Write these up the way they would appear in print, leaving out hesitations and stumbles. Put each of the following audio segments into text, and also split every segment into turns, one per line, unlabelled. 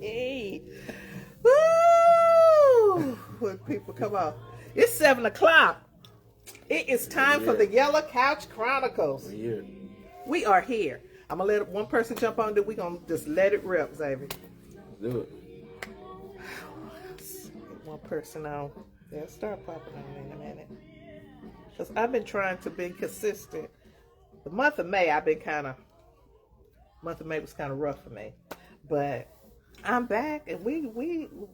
Hey. Woo! When people come on. It's 7 o'clock. It is time for the Yellow Couch Chronicles.
We're here.
We are here. I'm going to let one person jump on, then we're going to just let it rip, Xavier.
Do it.
One person on. They'll start popping on in a minute. Because I've been trying to be consistent. The month of May, month of May was kind of rough for me. But I'm back, and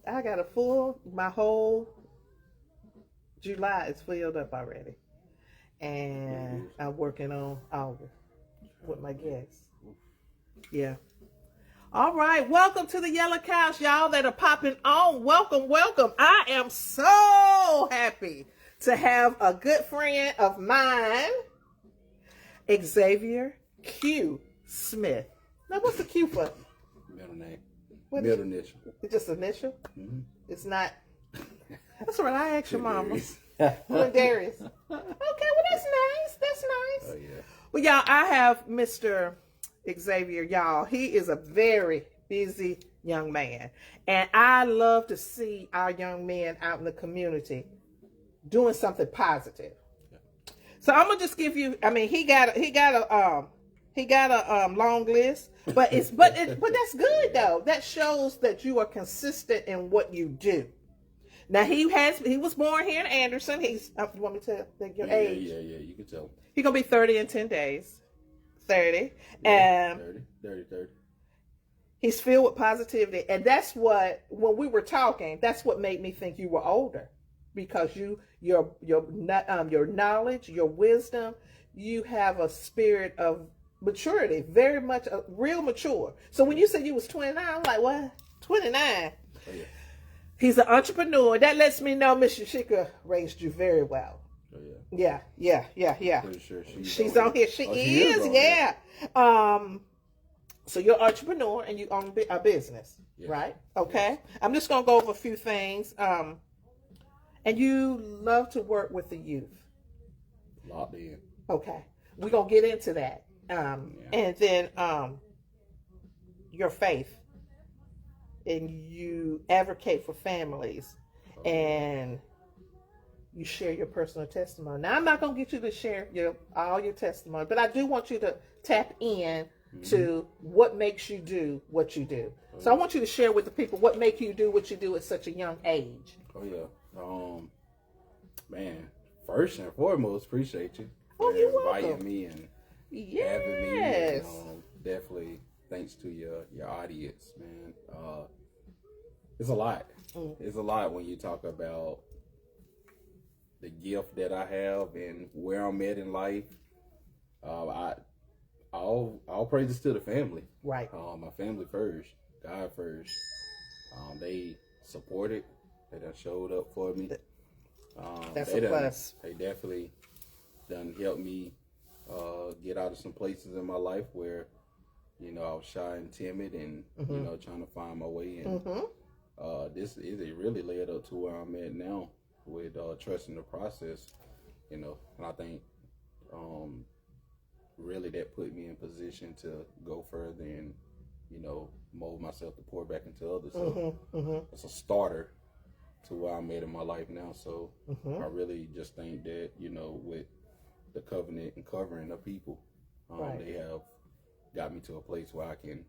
I got my whole July is filled up already. And I'm working on August with my guests. Yeah. All right, welcome to the Yellow Couch, y'all that are popping on. Welcome, welcome. I am so happy to have a good friend of mine, Xavier Q. Smith. Now, what's the Q for?
Middle name.
Middle
initial.
It's just initial?
Mm-hmm.
It's not. That's what I asked your mama.
Darius.
Darius. Okay, well, that's nice. That's nice.
Oh, yeah.
Well, y'all, I have Mr. Xavier, y'all. He is a very busy young man. And I love to see our young men out in the community doing something positive. Yeah. So I'm gonna just give you, he got a long list, but but that's good though. That shows that you are consistent in what you do. Now he was born here in Anderson. You want me to tell your age?
Yeah, you can tell.
He's gonna be 30 in 10 days. 30.
Yeah,
and
30.
He's filled with positivity. And that's what, when we were talking, that's what made me think you were older. Because your knowledge, your wisdom, you have a spirit of maturity, very much real mature. So when you said you was 29, I'm like, what? 29? Oh, yeah. He's an entrepreneur. That lets me know Miss Yashika raised you very well.
Oh,
yeah. Yeah.
Pretty sure
she's on here. She is, yeah. So you're an entrepreneur and you own a business, yes. Right? Okay. Yes. I'm just gonna go over a few things. And you love to work with the youth.
Locked in. Okay.
We're gonna get into that. And then your faith. And you advocate for families. And you share your personal testimony. Now, I'm not going to get you to share all your testimony, but I do want you to tap in to what makes you do what you do. So I want you to share with the people what makes you do what you do at such a young age.
Oh, yeah. Man, first and foremost, appreciate you.
Oh, you're
inviting
welcome.
Me and
having me.
And, definitely thanks to your audience, man. It's a lot. It's a lot when you talk about the gift that I have and where I'm at in life. All praises to the family.
Right.
My family first, God first. They supported. They done showed up for me.
That's a plus.
They definitely done helped me get out of some places in my life where, I was shy and timid and, trying to find my way. And it really led up to where I'm at now with trusting the process, and I think really that put me in position to go further and, mold myself to pour back into others. So it's a starter to where I'm at in my life now. So I really just think that, with the covenant and covering of people, right. They have got me to a place where I can,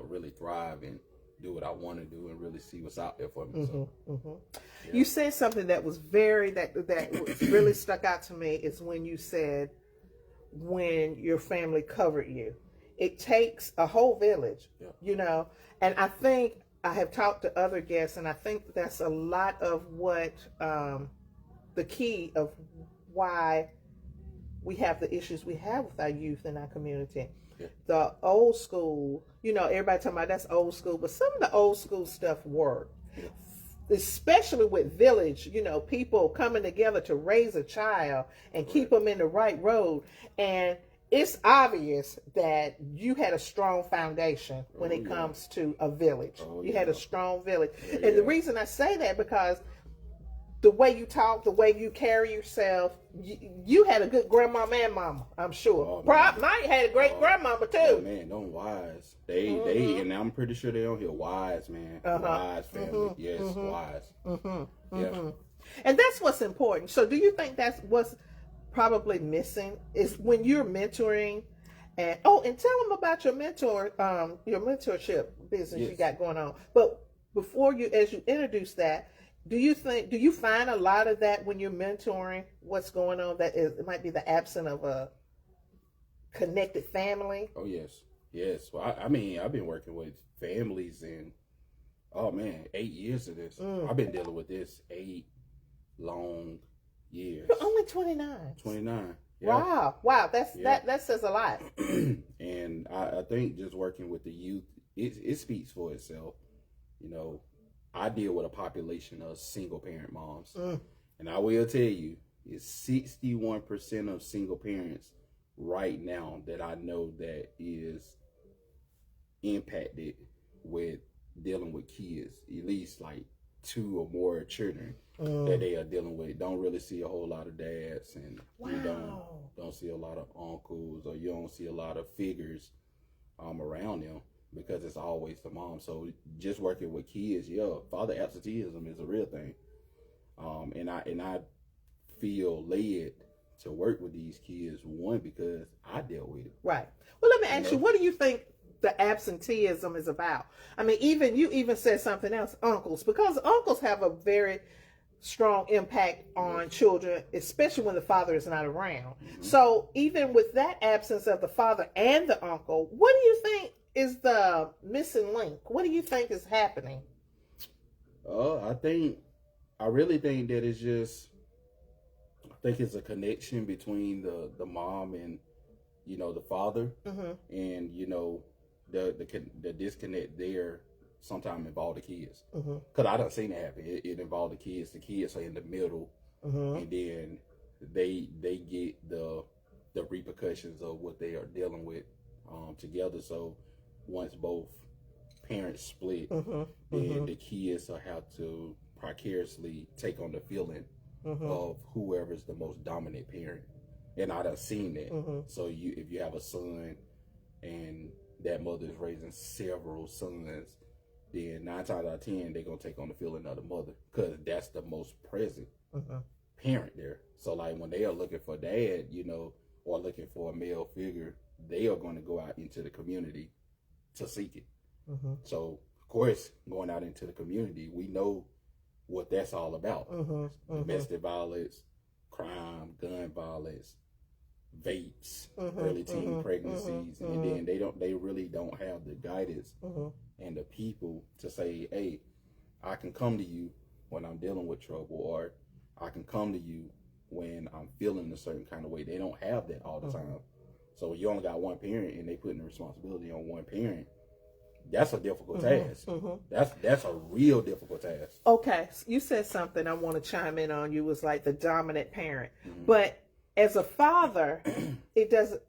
really thrive and do what I want to do and really see what's out there for me. Yeah.
You said something that was really stuck out to me is when you said when your family covered you. It takes a whole village, and I think I have talked to other guests, and I think that's a lot of what the key of why we have the issues we have with our youth in our community. Yeah. The old school, everybody talking about that's old school, but some of the old school stuff worked. Yeah. Especially with village, people coming together to raise a child and keep them in the right road. And it's obvious that you had a strong foundation when it comes to a village. You had a strong village. And the reason I say that because the way you talk, the way you carry yourself, you had a good grandmama and mama, I'm sure. Mike had a great grandmama too.
Oh man, them wise. They, and I'm pretty sure they don't hear wise, man. Wise family, yes, wise. Yeah.
And that's what's important. So, do you think that's what's probably missing is when you're mentoring? And tell them about your mentorship business you got going on. But before as you introduce that, do you find a lot of that when you're mentoring what's going on it might be the absence of a connected family?
Oh yes. Well, I mean, I've been working with families and 8 years of this. I've been dealing with this 8 long years.
You're only 29.
29. Yeah.
Wow. That says a lot.
And I think just working with the youth, it speaks for itself. You know, I deal with a population of single parent moms. And I will tell you, it's 61% of single parents right now that I know that is impacted with dealing with kids, at least like 2 or more children that they are dealing with. Don't really see a whole lot of dads, and you don't see a lot of uncles, or you don't see a lot of figures around them, because it's always the mom. So just working with kids, father absenteeism is a real thing. And I feel led to work with these kids, one, because I dealt with it.
Right. Well, let me ask you, what do you think the absenteeism is about? I mean, you even said something else, uncles, because uncles have a very strong impact on children, especially when the father is not around. So even with that absence of the father and the uncle, what do you think is the missing link? What do you think is happening?
I really think that it's just, I think it's a connection between the mom and, the father, and, the disconnect there sometimes involve the kids. Because I done seen it happen. It involved the kids. The kids are in the middle, and then they get the repercussions of what they are dealing with together. So once both parents split, then the kids will have to precariously take on the feeling of whoever's the most dominant parent. And I done seen that. So if you have a son and that mother is raising several sons, then 9 times out of 10 they're gonna take on the feeling of the mother, because that's the most present parent there. So like when they are looking for dad, or looking for a male figure, they are going to go out into the community to seek it. So of course, going out into the community, we know what that's all about. Domestic violence, crime, gun violence, vapes, early teen pregnancies, and then they really don't have the guidance and the people to say, hey, I can come to you when I'm dealing with trouble, or I can come to you when I'm feeling a certain kind of way. They don't have that all the time. So you only got one parent and they putting the responsibility on one parent. That's a difficult task. That's a real difficult task.
Okay, you said something I want to chime in on. You was like the dominant parent, but as a father, it doesn't.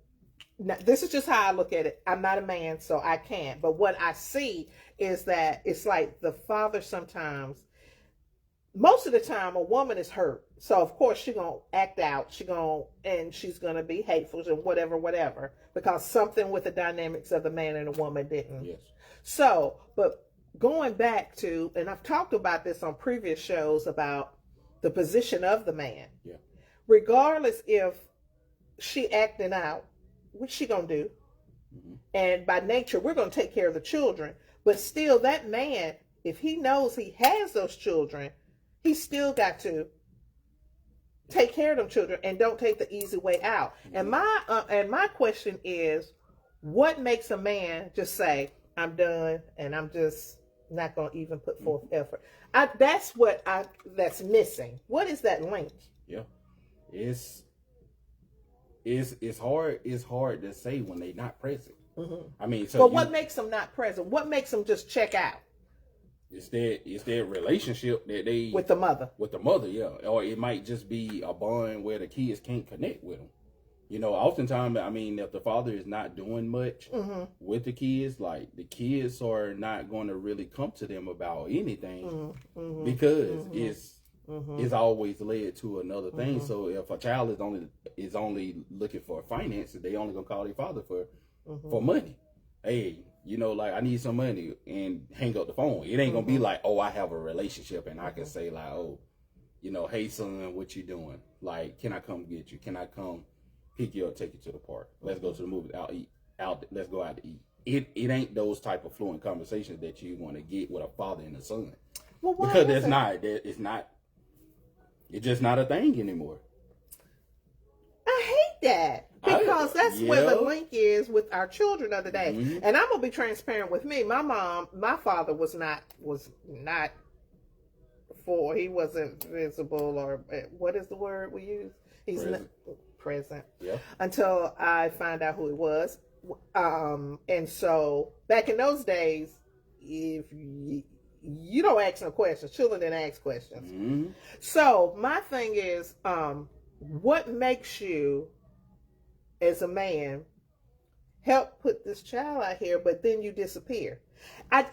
Now, this is just how I look at it. I'm not a man, so I can't. But what I see is that it's like the father sometimes, most of the time, a woman is hurt. So, of course, she's going to act out. She's going to be hateful and whatever, because something with the dynamics of the man and the woman didn't.
Yes.
So, but going back to, and I've talked about this on previous shows about the position of the man.
Yeah.
Regardless if she acting out, what she gonna do? And by nature, we're gonna take care of the children. But still, that man, if he knows he has those children, he still got to take care of them children and don't take the easy way out. And my question is, what makes a man just say, I'm done and I'm just not gonna even put forth effort? That's missing. What is that link?
Yeah. It's hard to say when they're not present. I mean,
but what makes them not present? What makes them just check out?
It's their relationship that they
with the mother.
Yeah. Or it might just be a bond where the kids can't connect with them. Oftentimes, I mean, if the father is not doing much with the kids, like the kids are not going to really come to them about anything because it's always led to another thing. So if a child is only looking for finances, they only gonna call their father for money. Hey, like I need some money, and hang up the phone. It ain't gonna be like, oh, I have a relationship and I can say like, oh, hey son, what you doing? Like, can I come get you? Can I come pick you up, take you to the park? Let's go to the movies, let's go out to eat. It ain't those type of fluent conversations that you want to get with a father and a son.
Well, why
because it's just not a thing anymore.
I hate that, because that's where the link is with our children of the day. And I'm gonna be transparent with me. My father was not for. He wasn't visible, or what is the word we use? He's present. Not present. Yeah. Until I find out who it was. And so back in those days, if you don't ask no questions, children didn't ask questions. So my thing is, what makes you, as a man, help put this child out here, but then you disappear? I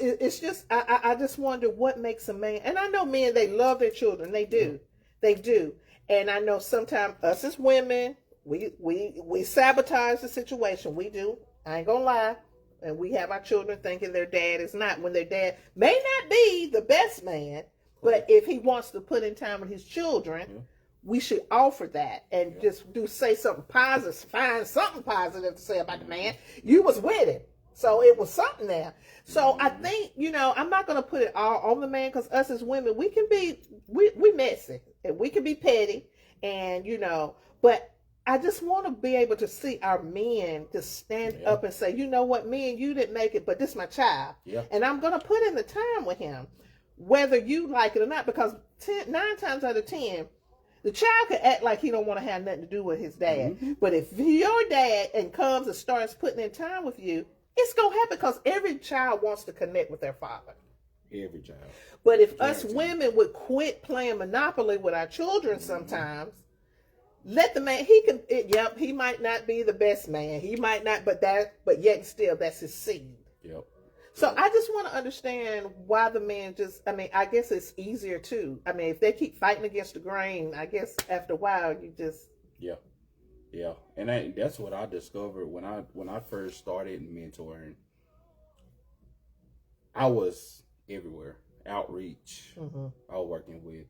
just wonder what makes a man. And I know men, they love their children. They do. They do. And I know sometimes us as women, we sabotage the situation. We do. I ain't gonna lie. And we have our children thinking their dad is not, when their dad may not be the best man, but if he wants to put in time with his children, we should offer that and just say something positive, find something positive to say about the man. You was with him, so it was something there. So I think, I'm not going to put it all on the man, because us as women, we can be, we messy, and we can be petty, and, but I just want to be able to see our men to stand up and say, you know what, me and you didn't make it, but this is my child. Yeah. And I'm going to put in the time with him, whether you like it or not, because 9 times out of 10, the child could act like he don't want to have nothing to do with his dad. But if your dad comes and starts putting in time with you, it's going to happen, because every child wants to connect with their father. Every child. But if us women would quit playing Monopoly with our children sometimes, let the man, he might not be the best man. He might not, but yet still, that's his seed. Yep. So I just want to understand why the man I guess it's easier too. If they keep fighting against the grain, I guess after a while you just. Yeah. Yeah. And that's what I discovered when I first started mentoring. I was everywhere. Outreach. I was working with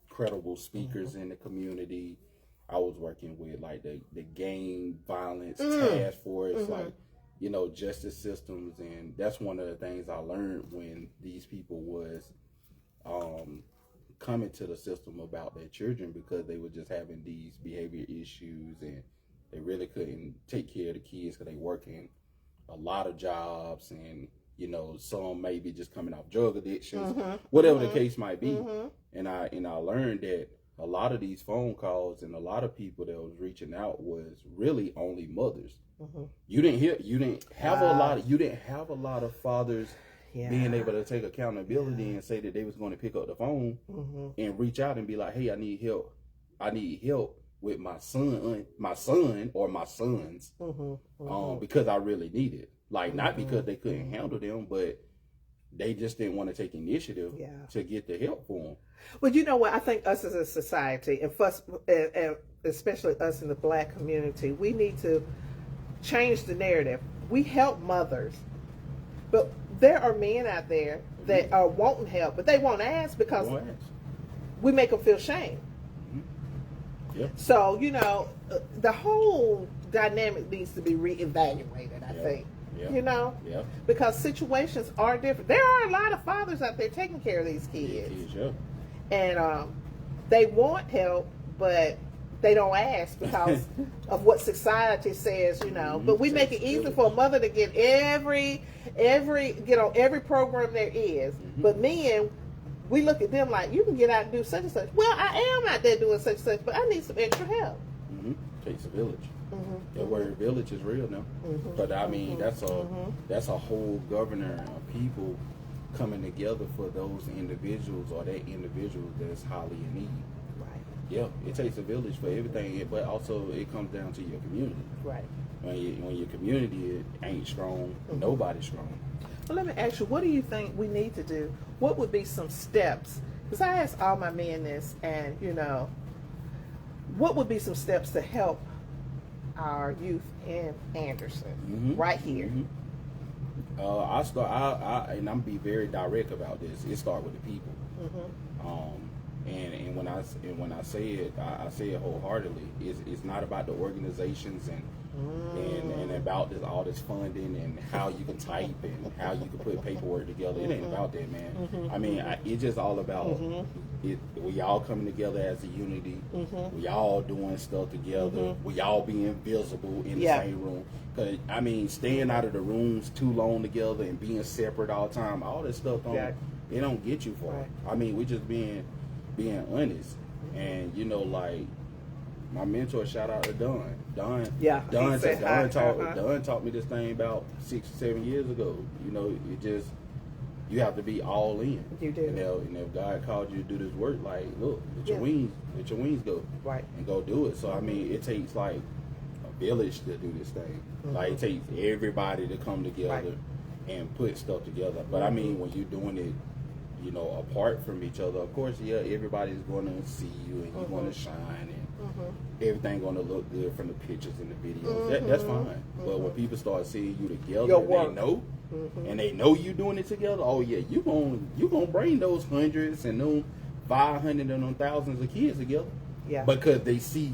credible speakers in the community. I was working with like the gang violence task force, like, justice systems. And that's one of the things I learned when these people was coming to the system about their children, because they were just having these behavior issues and they really couldn't take care of the kids because they working a lot of jobs, and some maybe just coming off drug addictions, whatever the case might be. And I learned that a lot of these phone calls and a lot of people that was reaching out was really only mothers. You didn't have a lot of fathers being able to take accountability and say that they was going to pick up the phone and reach out and be like, hey, I need help with my son or my sons, because I really need it. Like, not because they couldn't handle them, but they just didn't want to take initiative to get the help for them. Well, you know what? I think us as a society, and especially us in the Black community, we need to change the narrative. We help mothers, but there are men out there that are wanting help, but they won't ask because we make them feel shame. Yep. So, the whole dynamic needs to be reevaluated, I think. Yep. Because situations are different. There are a lot of fathers out there taking care of these kids. And they want help, but they don't ask because of what society says, But we make it easy for a mother to get every program there is. But men, we look at them like, you can get out and do such and such. Well, I am out there doing such and such, but I need some extra help. Takes a village. That word village is real now. But that's a whole governor of people coming together for those individuals or that individual that's highly in need. Right. Yeah, it takes a village for everything, but also it comes down to your community. Right. When your community ain't strong, nobody's strong. Well, let me ask you, what do you think we need to do? What would be some steps because I asked all my men this, and what would be some steps to help our youth in Anderson right here?
And I'm be very direct about this. It starts with the people. And when I say it, I say it wholeheartedly. It's not about the organizations and about all this funding and how you can type and how you can put paperwork together. It ain't about that, man. I mean, it's just all about it. We all coming together as a unity. We all doing stuff together. We all being visible in the same room. Cause I mean, staying out of the rooms too long together and being separate all the time, all this stuff don't get you far. Right. I mean, we just being honest. And like my mentor, shout out to Don. Don taught me this thing about 6 or 7 years ago. It just, you have to be all in. You do. And if God called you to do this work, like, look, let your wings go. Right. And go do it. So I mean, it takes like a village to do this thing. Like, it takes everybody to come together and put stuff together. But I mean, when you're doing it, apart from each other, of course, everybody's going to see you and you're going to shine and everything going to look good from the pictures and the videos. That's fine. But when people start seeing you together, and they know you doing it together, oh yeah, you gonna bring those hundreds and them 500 and them thousands of kids together. Yeah. Because they see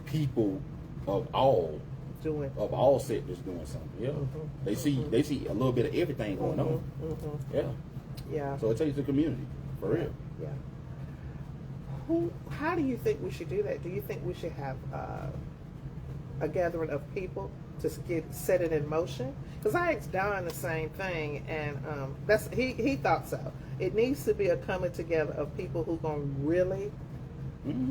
people of all sectors doing something. Yeah. They see a little bit of everything going on. Yeah. Yeah. So it takes the community, for real. Yeah.
How do you think we should do that? Do you think we should have a gathering of people to set it in motion? Because I asked Don the same thing, and he thought so. It needs to be a coming together of people who gonna really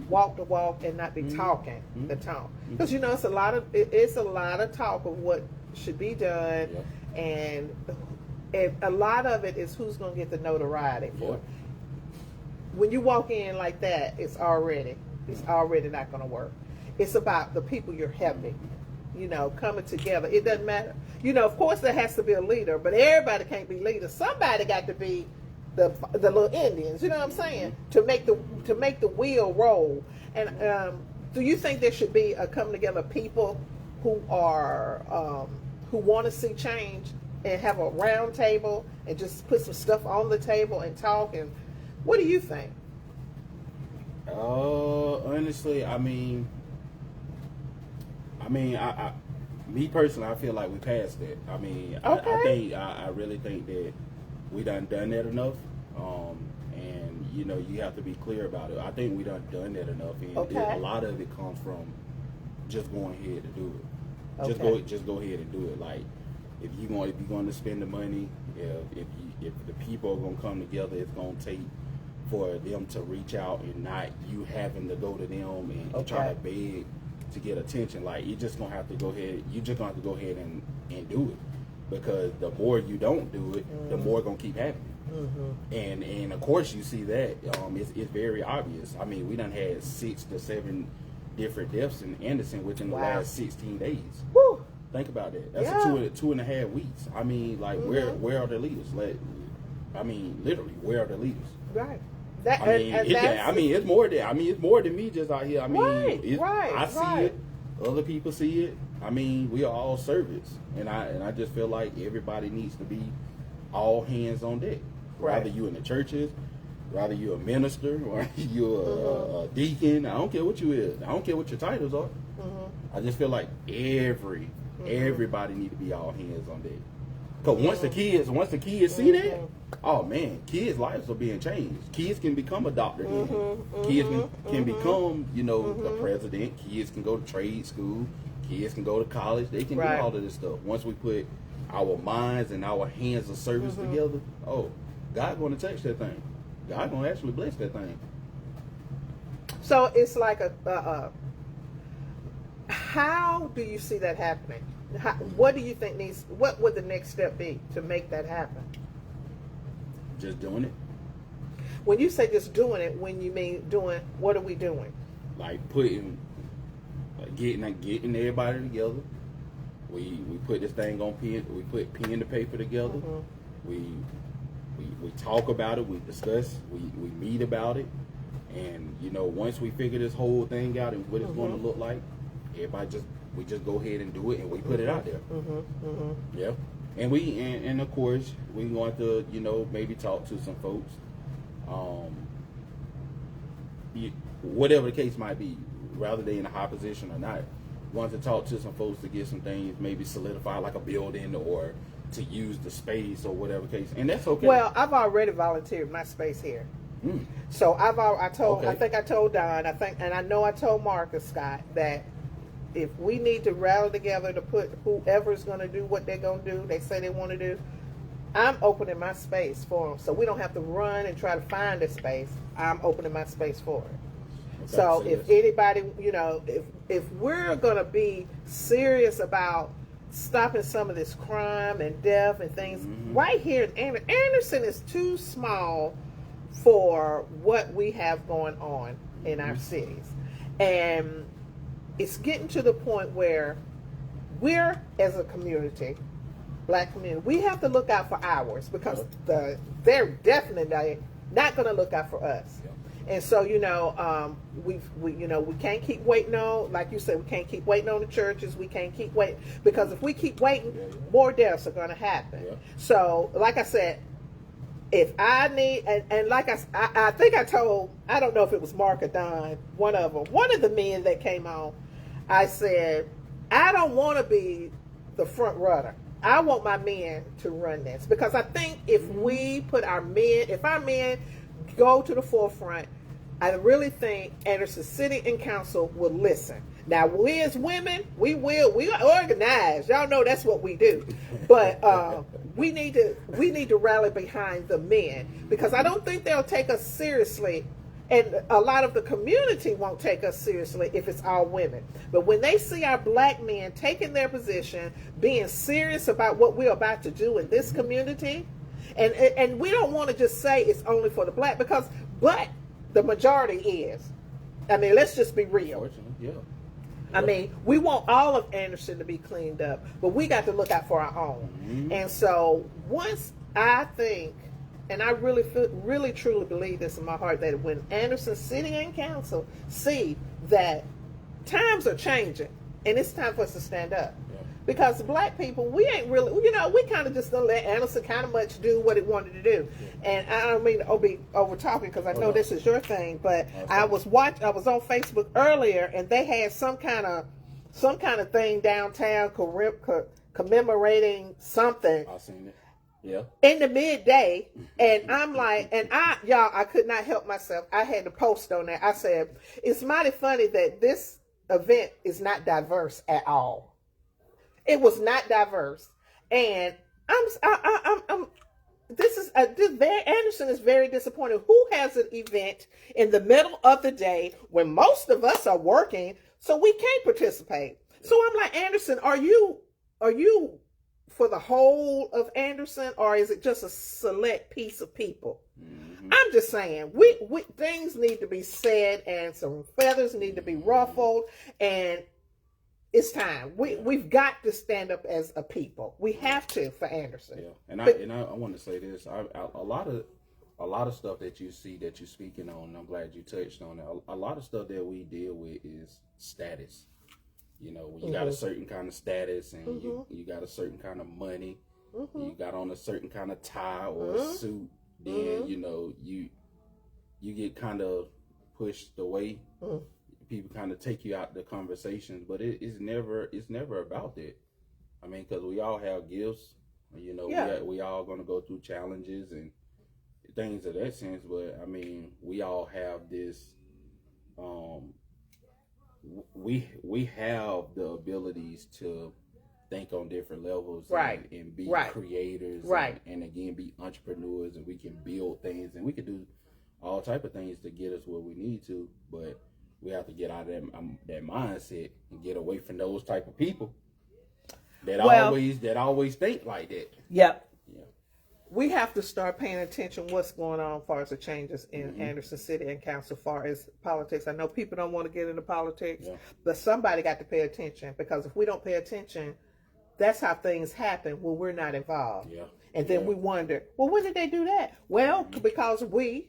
walk the walk and not be talking the talk. Because it's a lot of talk of what should be done, and a lot of it is who's going to get the notoriety for it. When you walk in like that, it's already not going to work. It's about the people you're helping, coming together. It doesn't matter. Of course there has to be a leader, but everybody can't be leaders. Somebody got to be the little Indians, you know what I'm saying? To make the wheel roll. And do you think there should be a coming together of people who are who want to see change and have a round table and just put some stuff on the table and talk? And what do you think?
Honestly, I mean, me personally, I feel like we passed that. I mean, I really think that we done that enough. And you have to be clear about it. I think we done that enough. And a lot of it comes from just going ahead to do it. Just go ahead and do it. Like, if you're going to spend the money, if the people are going to come together, it's going to take for them to reach out and not you having to go to them and try to beg to get attention. Like, you're just going to have to go ahead. You're just going to have to go ahead and do it, because the more you don't do it, the more going to keep happening. And of course you see that it's very obvious. I mean, we done had 6 to 7 different deaths in Anderson within the last 16 days. Woo! Think about that. That's 2.5 weeks. I mean, like, where are the leaders? Like, I mean, literally, where are the leaders? Right. It's more than it's more than me just out here. I mean, I see it. Other people see it. I mean, we are all servants, and I just feel like everybody needs to be all hands on deck. Right. Whether you in the churches, whether you're a minister or you're a deacon, I don't care what you is. I don't care what your titles are. I just feel like everybody need to be all hands on deck. Cause once the kids see that, oh man, kids' lives are being changed. Kids can become a doctor. Kids can become, the president. Kids can go to trade school. Kids can go to college. They can do all of this stuff. Once we put our minds and our hands of service together, God going to touch that thing. God going to actually bless that thing.
So it's like how do you see that happening? What do you think what would the next step be to make that happen?
Just doing it.
When you say just doing it, when you mean doing, what are we doing?
Like getting everybody together. We put this thing on pen. We put pen to paper together. We we talk about it, we discuss, we meet about it, and once we figure this whole thing out and what it's going to look like, we just go ahead and do it, and we put it out there. Yeah, and and of course we want to maybe talk to some folks, whatever the case might be, whether they're in a high position or not. Want to talk to some folks to get some things maybe solidify, like a building, or to use the space, or whatever case, and that's okay.
Well, I've already volunteered my space here. So I think I told Don, and I know I told Marcus Scott that if we need to rally together to put whoever's going to do what they're going to do, they say they want to do, I'm opening my space for them, so we don't have to run and try to find a space. I'm opening my space for it. So if anybody, if we're going to be serious about stopping some of this crime and death and things, right here in Anderson is too small for what we have going on in our cities. And it's getting to the point where we're, as a community, black community, we have to look out for ours, because they're definitely not going to look out for us. And so, we can't keep waiting on, like you said, we can't keep waiting on the churches. We can't keep waiting, because if we keep waiting, more deaths are going to happen. So, like I said, if I need, and like I think I told, I don't know if it was Mark or Don, one of the men that came on, I said, I don't want to be the front runner. I want my men to run this, because I think if we put our men go to the forefront, I really think Anderson City and Council will listen. Now, we as women, we are organized. Y'all know that's what we do. But we need to rally behind the men, because I don't think they'll take us seriously, and a lot of the community won't take us seriously if it's all women. But when they see our black men taking their position, being serious about what we're about to do in this community, and we don't want to just say it's only for the black, but the majority is. I mean, let's just be real.
Yeah.
I mean, we want all of Anderson to be cleaned up, but we got to look out for our own. And so once I think, and I really truly believe this in my heart, that when Anderson City and Council see that times are changing and it's time for us to stand up. Because black people, we ain't really, we kind of just don't let Anderson kind of much do what it wanted to do. And I don't mean to be over talking, because I know this is your thing, but I was on Facebook earlier, and they had some kind of thing downtown commemorating something.
I've seen it. Yeah.
In the midday, and I'm like, I could not help myself. I had to post on that. I said, it's mighty funny that this event is not diverse at all. It was not diverse, and Anderson is very disappointed. Who has an event in the middle of the day when most of us are working, so we can't participate? So I'm like, Anderson, are you for the whole of Anderson, or is it just a select piece of people? I'm just saying, we things need to be said, and some feathers need to be ruffled, and it's time. We've got to stand up as a people. We have to, for Anderson.
Yeah, and I want to say this. A lot of stuff that you see that you're speaking on, and I'm glad you touched on it. A lot of stuff that we deal with is status. When you got a certain kind of status, and you got a certain kind of money, you got on a certain kind of tie or a suit, then you get kind of pushed away. People kind of take you out the conversations, but it's never about that. I mean, because we all have gifts, we all going to go through challenges and things of that sense. But I mean, we all have this. We have the abilities to think on different levels,
right,
and be creators,
right,
and again be entrepreneurs, and we can build things, and we can do all type of things to get us where we need to, but we have to get out of that mindset and get away from those type of people that always think like that.
Yep. Yeah. We have to start paying attention what's going on as far as the changes in Anderson City and Council, as far as politics. I know people don't want to get into politics, but somebody got to pay attention, because if we don't pay attention, that's how things happen when we're not involved.
Yeah.
And then we wonder, well, when did they do that? Well, because we're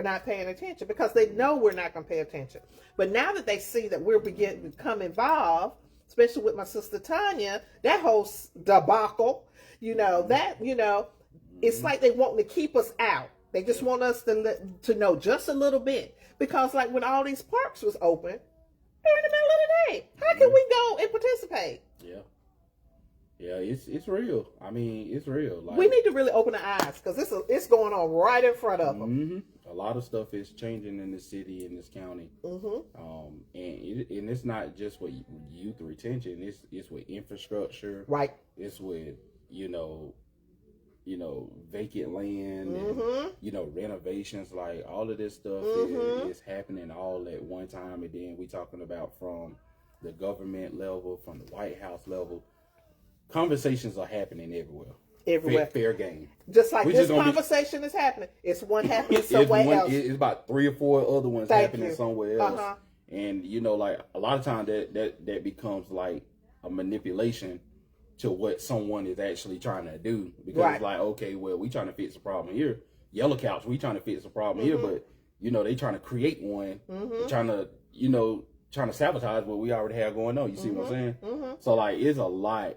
not paying attention, because they know we're not going to pay attention. But now that they see that we're beginning to become involved, especially with my sister Tanya, that whole debacle, it's like they want to keep us out. They just want us to know just a little bit. Because like when all these parks was open, they're in the middle of the day. How can we go and participate?
Yeah. Yeah, it's real. I mean, it's real. Like,
we need to really open our eyes, because it's going on right in front of them.
A lot of stuff is changing in this city, in this county. And it's not just with youth retention. It's with infrastructure.
Right.
It's with vacant land and renovations. Like all of this stuff is happening all at one time. And then we talking about from the government level, from the White House level. Conversations are happening everywhere. Fair game.
Just like this conversation is happening. It's one happening somewhere else.
It's about 3 or 4 other ones happening somewhere else. And like a lot of times that becomes like a manipulation to what someone is actually trying to do. Because it's like, okay, well, we trying to fix a problem here. Yellow Couch, we trying to fix a problem here, but they trying to create one. Trying to sabotage what we already have going on. You see what I'm saying? So like it's a lot.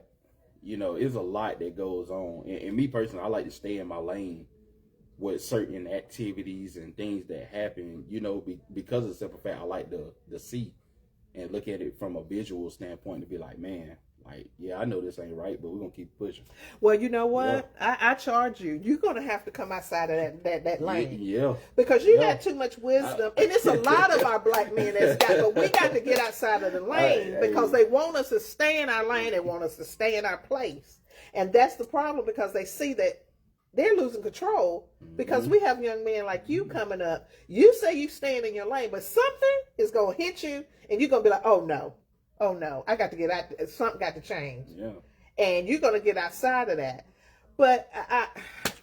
It's a lot that goes on. And me personally, I like to stay in my lane with certain activities and things that happen, because of the simple fact I like to see and look at it from a visual standpoint to be like, man, like, yeah, I know this ain't right, but we're going to keep pushing.
Well, you know what? Yeah. I charge you. You're going to have to come outside of that lane.
Yeah.
Because you got too much wisdom. And it's a lot of our black men but we got to get outside of the lane because they want us to stay in our lane. They want us to stay in our place. And that's the problem, because they see that they're losing control, because we have young men like you coming up. You say you staying in your lane, but something is going to hit you and you're going to be like, oh no, I got to get out. Something got to change. Yeah. And you're going to get outside of that. But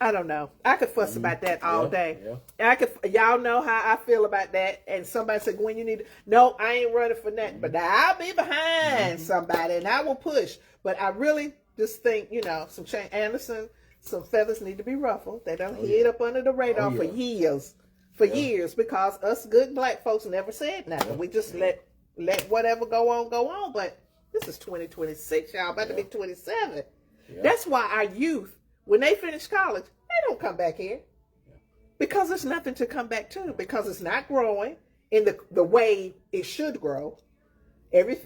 I don't know. I could fuss about that all day. Yeah. Y'all know how I feel about that. And somebody said, Gwen, you need to, no, I ain't running for nothing. But I'll be behind somebody and I will push. But I really just think, some change. Anderson, some feathers need to be ruffled. They don't hid up under the radar for years. Years, because us good black folks never said nothing. We just let whatever go on. But this is 2026, y'all about to be 27. Yeah. That's why our youth, when they finish college, they don't come back here. Because there's nothing to come back to. Because it's not growing in the way it should grow. Anyway,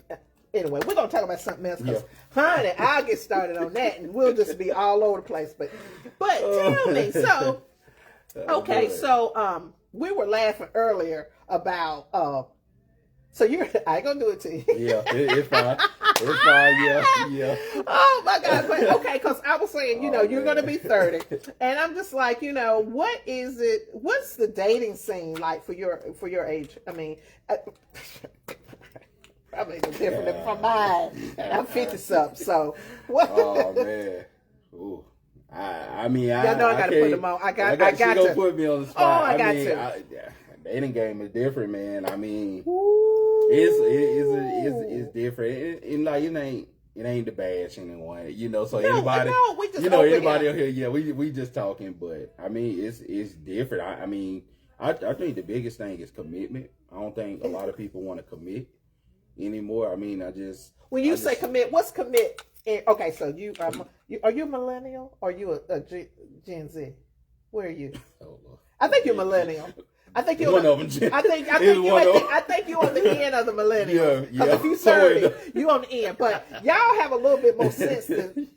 we're going to talk about something else. Because, honey, I'll get started on that and we'll just be all over the place. But tell me, so, okay, so we were laughing earlier about... So I ain't gonna do it to you.
Yeah, it's fine. It's fine. Yeah.
Oh my God! But okay, because I was saying, you're gonna be 30, and I'm just like, what is it? What's the dating scene like for your age? I mean, probably no different from mine. I'm 50-something. So what?
Oh man. Ooh. I mean,
y'all know I gotta put them on. I got
you
to.
Gonna put me on the spot.
Oh, I got to.
Dating game is different, man. I mean,
Ooh.
it's different. And like it ain't the bash anyone, So anybody,
we just
anybody out here, we just talking. But I mean, it's different. I mean, I think the biggest thing is commitment. I don't think a lot of people want to commit anymore. I mean,
when you say commit, what's commit? Okay, so are you a millennial or are you a Gen Z? Where are you?
Oh, Lord.
I think you're millennial. I think you're
one of them.
I think you're on the end of the millennial. Because if you 30, you on the end. But y'all have a little bit more sense than.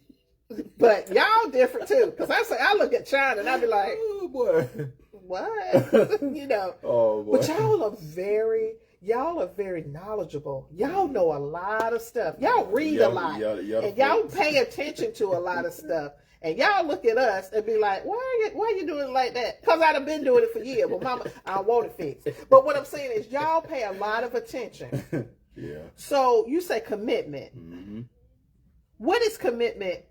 But y'all different too. Because I look at China and I be like,
oh boy,
what?
Oh boy.
But y'all are very knowledge-able. Y'all know a lot of stuff. Y'all read a lot, and y'all pay attention to a lot of stuff. And y'all look at us and be like, why are you doing it like that? Because I'd have been doing it for years. But mama, I don't want it fixed. But what I'm saying is y'all pay a lot of attention.
Yeah.
So you say commitment.
Mm-hmm.
What is commitment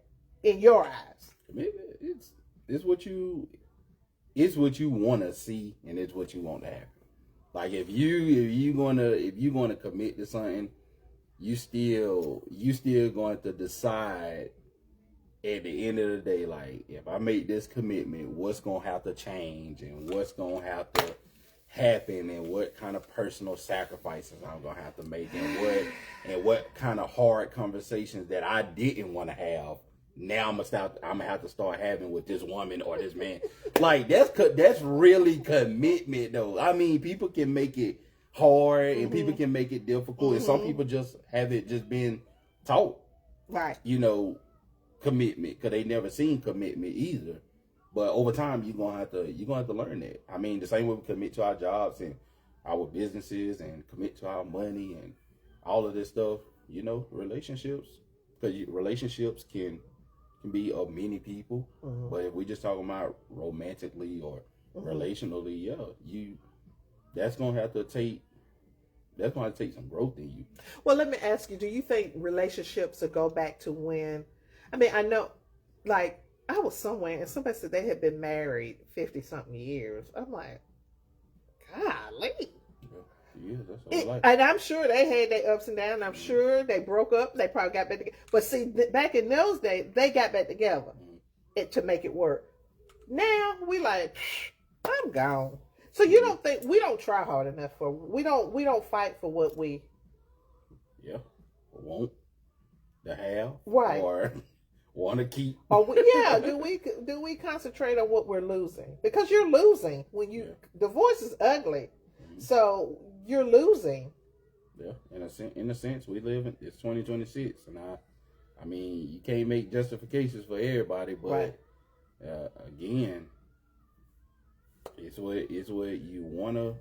in your eyes?
Commitment, it's what you want to see, and it's what you want to happen. Like if you gonna commit to something, you still going to decide at the end of the day, like, if I make this commitment, what's gonna have to change and what's gonna have to happen and what kind of personal sacrifices I'm gonna have to make and what kind of hard conversations that I didn't want to have. Now I'm gonna have to start having with this woman or this man. Like, that's really commitment, though. I mean, people can make it hard and people can make it difficult, and some people just have it just been taught,
right?
Commitment, because they never seen commitment either. But over time, you're gonna have to learn that. I mean, the same way we commit to our jobs and our businesses and commit to our money and all of this stuff. Relationships, because relationships can be of many people. But if we just talking about romantically or relationally, that's gonna take some growth in you.
Well, let me ask you: do you think relationships will go back to when? I mean, I know, like, I was somewhere and somebody said they had been married 50-something years. I'm like, golly.
Yeah, that's all life.
And I'm sure they had their ups and downs. I'm sure they broke up. They probably got back together. But see, back in those days, they got back together to make it work. Now we like, I'm gone. So you don't think we don't try hard enough for we don't fight for what we
want to have,
right,
or want to keep.
Do we concentrate on what we're losing? Because you're losing when divorce is ugly. So you're losing.
Yeah, in a sense, we live in it's 2026, and I mean, you can't make justifications for everybody, but again, it's what you wanna.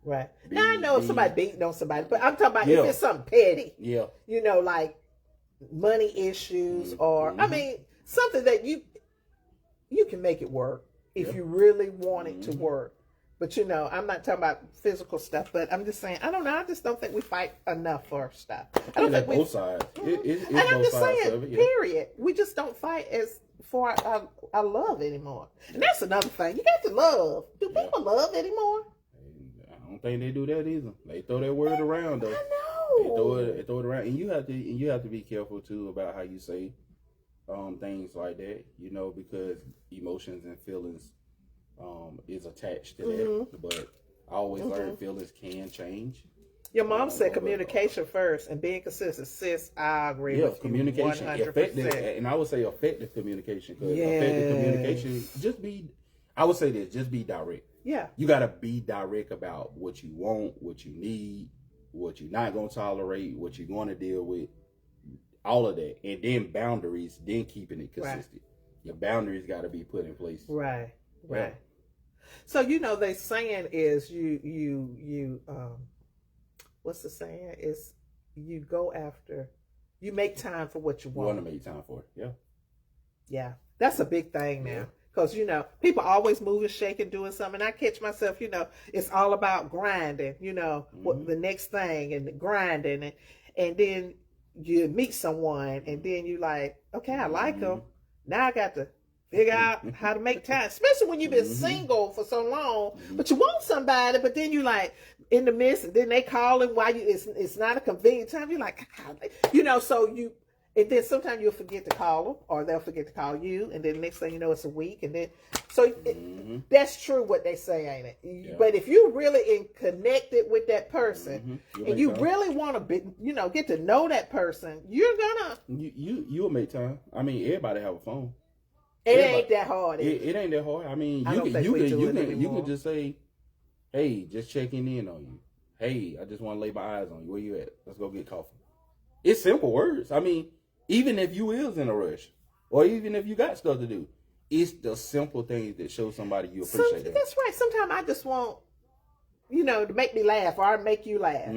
Right. Now I know somebody beating on somebody, but I'm talking about if it's something petty.
Yeah.
Like money issues, or I mean something that you can make it work if you really want it to work. But I'm not talking about physical stuff, but I'm just saying, I don't know, I just don't think we fight enough for stuff. I don't think
both sides.
And I'm just saying, period. We just don't fight as for our love anymore. And that's another thing. You got to love. Do people love anymore?
I don't think they do that either. They throw that word around, though.
I know.
They throw it around, and you have to be careful too about how you say things like that. Because emotions and feelings is attached to that. But I always learn feelings can change.
Your mom said communication first and being consistent. Sis, I agree with
communication,
you 100%.
Effective, and I would say effective communication. Because effective communication, just be direct.
Yeah.
You got to be direct about what you want, what you need, what you're not going to tolerate, what you're going to deal with, all of that. And then boundaries, then keeping it consistent. Right. Your boundaries got to be put in place.
Right. Right. So, they saying is you what's the saying? Is you go after, you make time for what you want.
You want to make time for it. Yeah. Yeah.
That's a big thing now. Because, people always moving, shaking, doing something. And I catch myself, it's all about grinding, what the next thing and grinding. And then you meet someone and then you like, okay, I like them. Now I got to figure out how to make time, especially when you've been single for so long, but you want somebody, but then you like in the midst, and then they calling while it's not a convenient time. You're like, so you, and then sometimes you'll forget to call them, or they'll forget to call you, and then the next thing you know, it's a week, and then that's true what they say, ain't it? Yeah. But if you really connected with that person, and you really want to be, get to know that person, you're gonna
you'll make time. I mean, everybody have a phone.
It ain't that hard.
It ain't that hard. I mean, you can just say, hey, just checking in on you. Hey, I just want to lay my eyes on you. Where you at? Let's go get coffee. It's simple words. I mean, even if you is in a rush, or even if you got stuff to do, it's the simple things that show somebody you appreciate them.
That's right. Sometimes I just want, to make me laugh, or I make you laugh.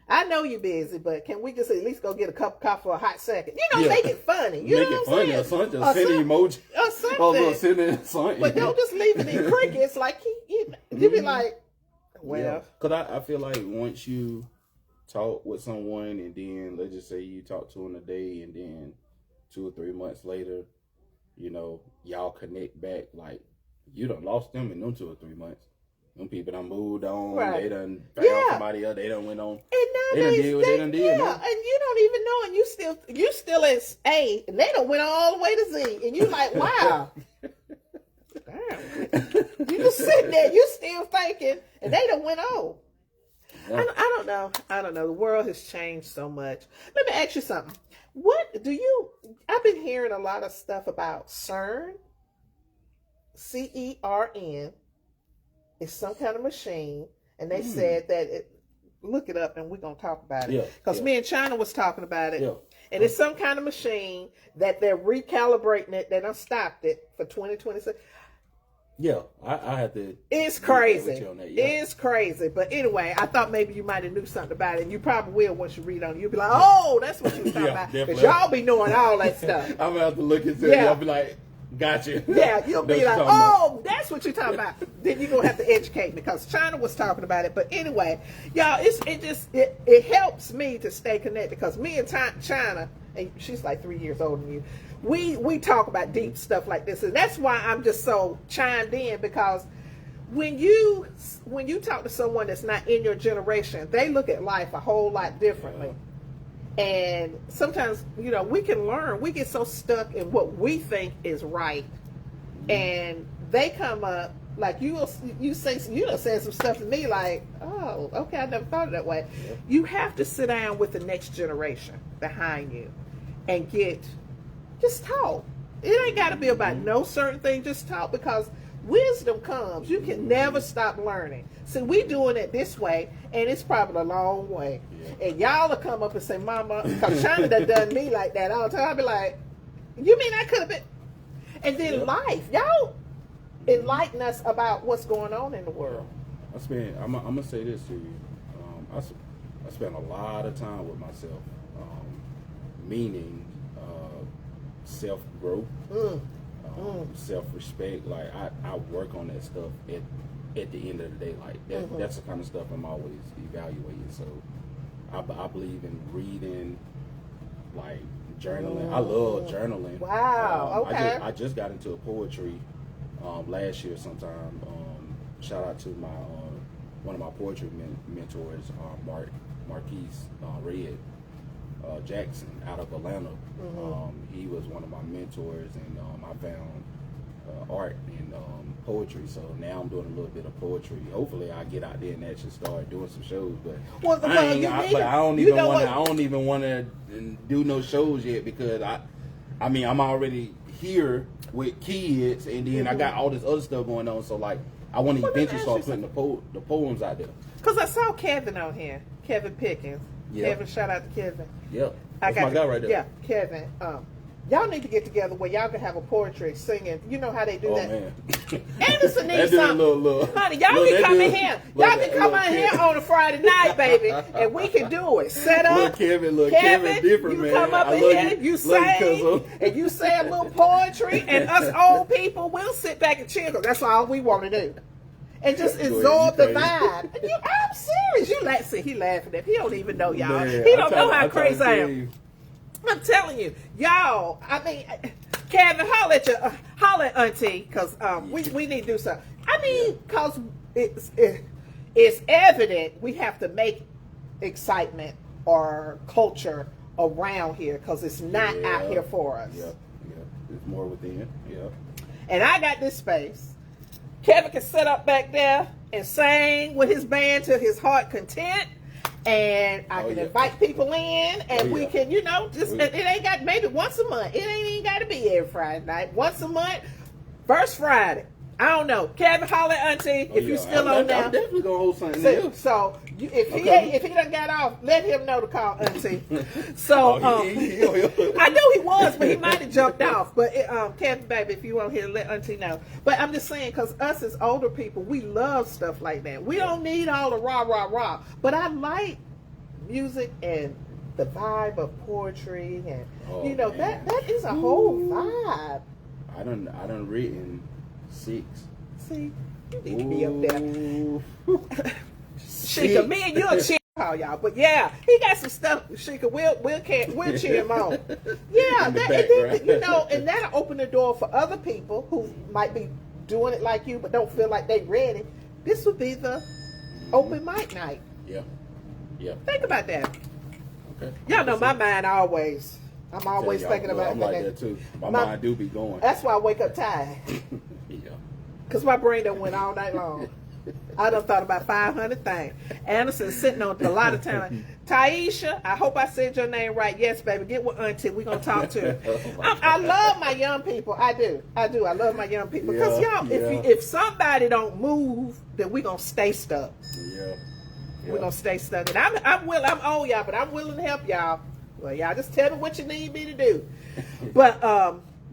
I know you're busy, but can we just at least go get a cup of coffee for a hot second? Make it funny. You
make
know
it funny, or something. Just send an emoji.
Or something.
Send in something.
But don't just leave it in crickets. Like, you be like, well.
Because I feel like once you talk with someone, and then let's just say you talk to them a day, and then 2 or 3 months later, y'all connect back, like, you done lost them in them 2 or 3 months. Them people done moved on.
Right.
They done found
Yeah.
somebody else. They done went on.
And
They done did what they done did.
Yeah,
Man.
and you don't even know, and you still at A, and they done went all the way to Z, and you like, wow. Damn. You just sitting there, you still thinking, and they done went on.
Yeah.
I don't know. I don't know. The world has changed so much. Let me ask you something. What do you, I've been hearing a lot of stuff about CERN, CERN. It's some kind of machine, and they said that look it up, and we're gonna talk about it. Because me and China was talking about it, and it's some kind of machine that they're recalibrating it. They done stopped it for 2026.
Yeah, I had to.
It's crazy.
Yeah.
It's crazy. But anyway, I thought maybe you might have knew something about it, and you probably will once you read on it. You'll be like, oh, that's what you was talking about. Because y'all be knowing all that stuff.
I'm gonna have to look into it. I'll be like, gotcha.
Yeah, you'll be like, oh, that's what you're talking about. Then you're going to have to educate me because China was talking about it. But anyway, y'all, it helps me to stay connected because me and China, and she's like 3 years older than you, we talk about deep stuff like this. And that's why I'm just so chimed in, because when you talk to someone that's not in your generation, they look at life a whole lot differently. And sometimes, we can learn. We get so stuck in what we think is right, and they come up like you say some stuff to me like, oh, okay, I never thought of it that way. Yeah. You have to sit down with the next generation behind you and just talk. It ain't got to be about no certain thing. Just talk, because wisdom comes. You can never stop learning. See, we doing it this way, and it's probably a long way. Yeah. And y'all will come up and say, Mama, because China done me like that all the time. I'll be like, you mean I could have been? And then life. Y'all enlighten us about what's going on in the world.
I'm going to say this to you. I spend a lot of time with myself, meaning self-growth. Self-respect. Like I work on that stuff at the end of the day. Like that's the kind of stuff I'm always evaluating. So I believe in reading, like journaling. I love journaling.
Wow. Okay.
I just got into poetry last year sometime. Shout out to my one of my poetry mentors, Marquise Red Jackson out of Atlanta. He was one of my mentors, and I found art and poetry. So now I'm doing a little bit of poetry. Hopefully, I get out there and actually start doing some shows. But I don't even want to do no shows yet, because I'm already here with kids, and then I got all this other stuff going on. So like, I want to eventually start putting the poems out there.
Because I saw Kevin on here, Kevin Pickens. Yeah. Kevin, shout out to Kevin.
Yep. That's my guy right there.
Yeah, Kevin. Y'all need to get together where y'all can have a poetry singing. You know how they do that?
Man.
Anderson needs something. Honey, y'all can come in here. Y'all can come in here on a Friday night, baby, and we can do it. Set up.
Kevin different,
you
man.
come up in here, you sing, and you say a little poetry, and us old people, we'll sit back and chill, because that's all we want to do. And just absorb the vibe. I'm serious. He laughing at me. He don't even know y'all. Man, he don't know how crazy I am. I'm telling you, y'all. I mean, Kevin, holler at Auntie, because we need to do something. I mean, because it's evident we have to make excitement or culture around here, because it's not out here for us.
Yeah. It's more within. Yeah. And
I got this space. Kevin can sit up back there and sing with his band to his heart content, and I can invite people in, and we can, it ain't got, maybe once a month. It ain't even got to be every Friday night. Once a month, first Friday. I don't know. Kevin, holler at Auntie if you still on now.
I'm definitely gonna hold something else.
So if he done got off, let him know to call Auntie. So I know he was, but he might have jumped off. But Kevin, baby, if you want here, let Auntie know. But I'm just saying, because us as older people, we love stuff like that. We don't need all the rah rah rah. But I like music and the vibe of poetry, and that is a whole vibe.
I done written 6.
See, you need to be up there. Shika, me and you'll cheer y'all. But yeah, he got some stuff. Shika, we'll cheer him on. Yeah, and that'll open the door for other people who might be doing it like you, but don't feel like they ready. this would be the open mic night.
Yeah. Yeah.
Think about that.
Okay.
Y'all know my mind always. I'm always thinking about
I'm like that too. My mind do be going.
That's why I wake up tired.
Yeah.
Because my brain done went all night long. I done thought about 500 things. Anderson's sitting on a lot of time. Taisha, I hope I said your name right. Yes, baby. Get with Auntie. We're going to talk to her. I love my young people. I do. I love my young people. Because, y'all, if somebody don't move, then we're going to stay stuck.
Yeah.
We're going to stay stuck. And I'm old, y'all, but I'm willing to help y'all. Well, y'all just tell me what you need me to do. But,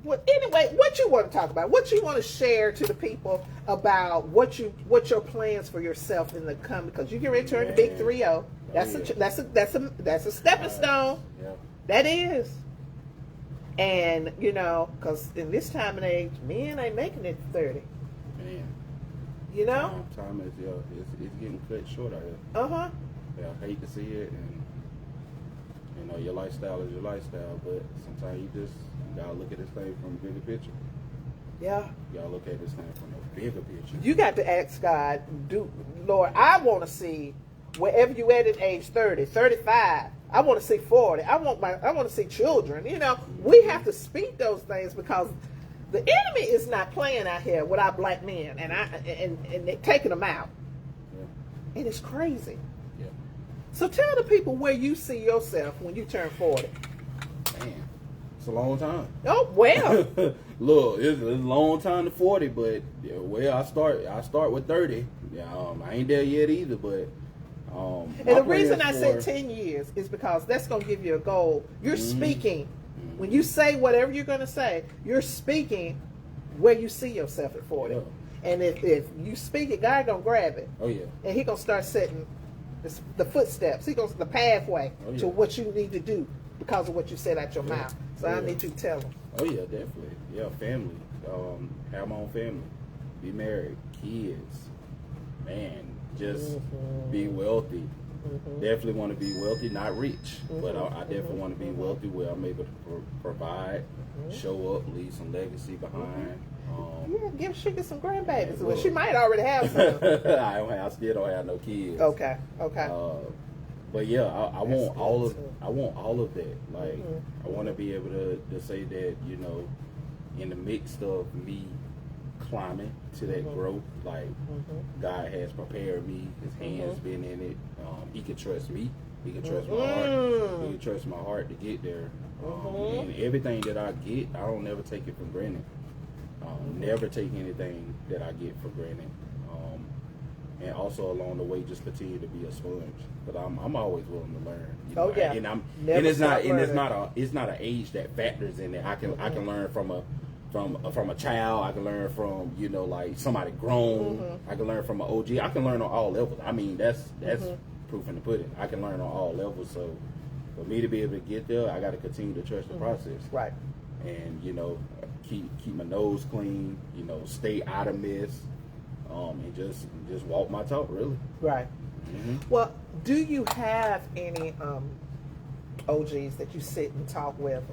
well, anyway, what you want to talk about? What you want to share to the people about what your plans for yourself in the coming? Because you get ready to turn the big 3-0. That's a stepping stone.
Yeah.
That is. And you know, because in this time and age, men ain't making it to 30.
Man.
You know.
Time is it's getting cut short out here. Yeah, I hate to see it, and you know, your lifestyle is your lifestyle, but sometimes you gotta look at this thing from a bigger picture.
Yeah.
You gotta look at this thing from a bigger picture.
You got to ask God, Lord, I want to see wherever you at age 30, 35. I want to see 40. I want to see children. You know, we have to speak those things because the enemy is not playing out here with our black men, and they're taking them out. Yeah. And it's crazy.
Yeah.
So tell the people where you see yourself when you turn 40.
Man, it's a long time.
Oh well.
Look, it's a long time to 40, but well, I start with 30. I ain't there yet either, but
and the reason I said 10 years is because that's going to give you a goal. You're speaking. When you say whatever you're going to say, you're speaking where you see yourself at 40. Yeah. And if you speak it, God going to grab it.
Oh, yeah.
And he going to start setting the footsteps. He goes the pathway to what you need to do because of what you said out your mouth. So I need to tell him.
Oh, yeah, definitely. Yeah, family. Have my own family. Be married. Kids. Man, just be wealthy. Definitely want to be wealthy, not rich, but I definitely want to be wealthy where I'm able to provide, show up, leave some legacy behind.
Give Sugar some grandbabies. Well, she might already have some.
I still don't have no kids.
Okay.
But yeah, I want all of that. Like I want to be able to say that, you know, in the midst of me climbing to that growth, like God has prepared me. His hands been in it. He can trust me. He can trust my heart. He can trust my heart to get there. And everything that I get, I don't never take it for granted. Never take anything that I get for granted. And also along the way, just continue to be a sponge. But I'm always willing to learn. You know? And it's not an age that factors in it. I can learn from a child. I can learn from, you know, like somebody grown. I can learn from an OG. I can learn on all levels. I mean, that's proof in the pudding. I can learn on all levels. So for me to be able to get there, I got to continue to trust the process.
Right.
And, you know, keep my nose clean. You know, stay out of mess. And just walk my talk, really.
Right. Well, do you have any OGs that you sit and talk with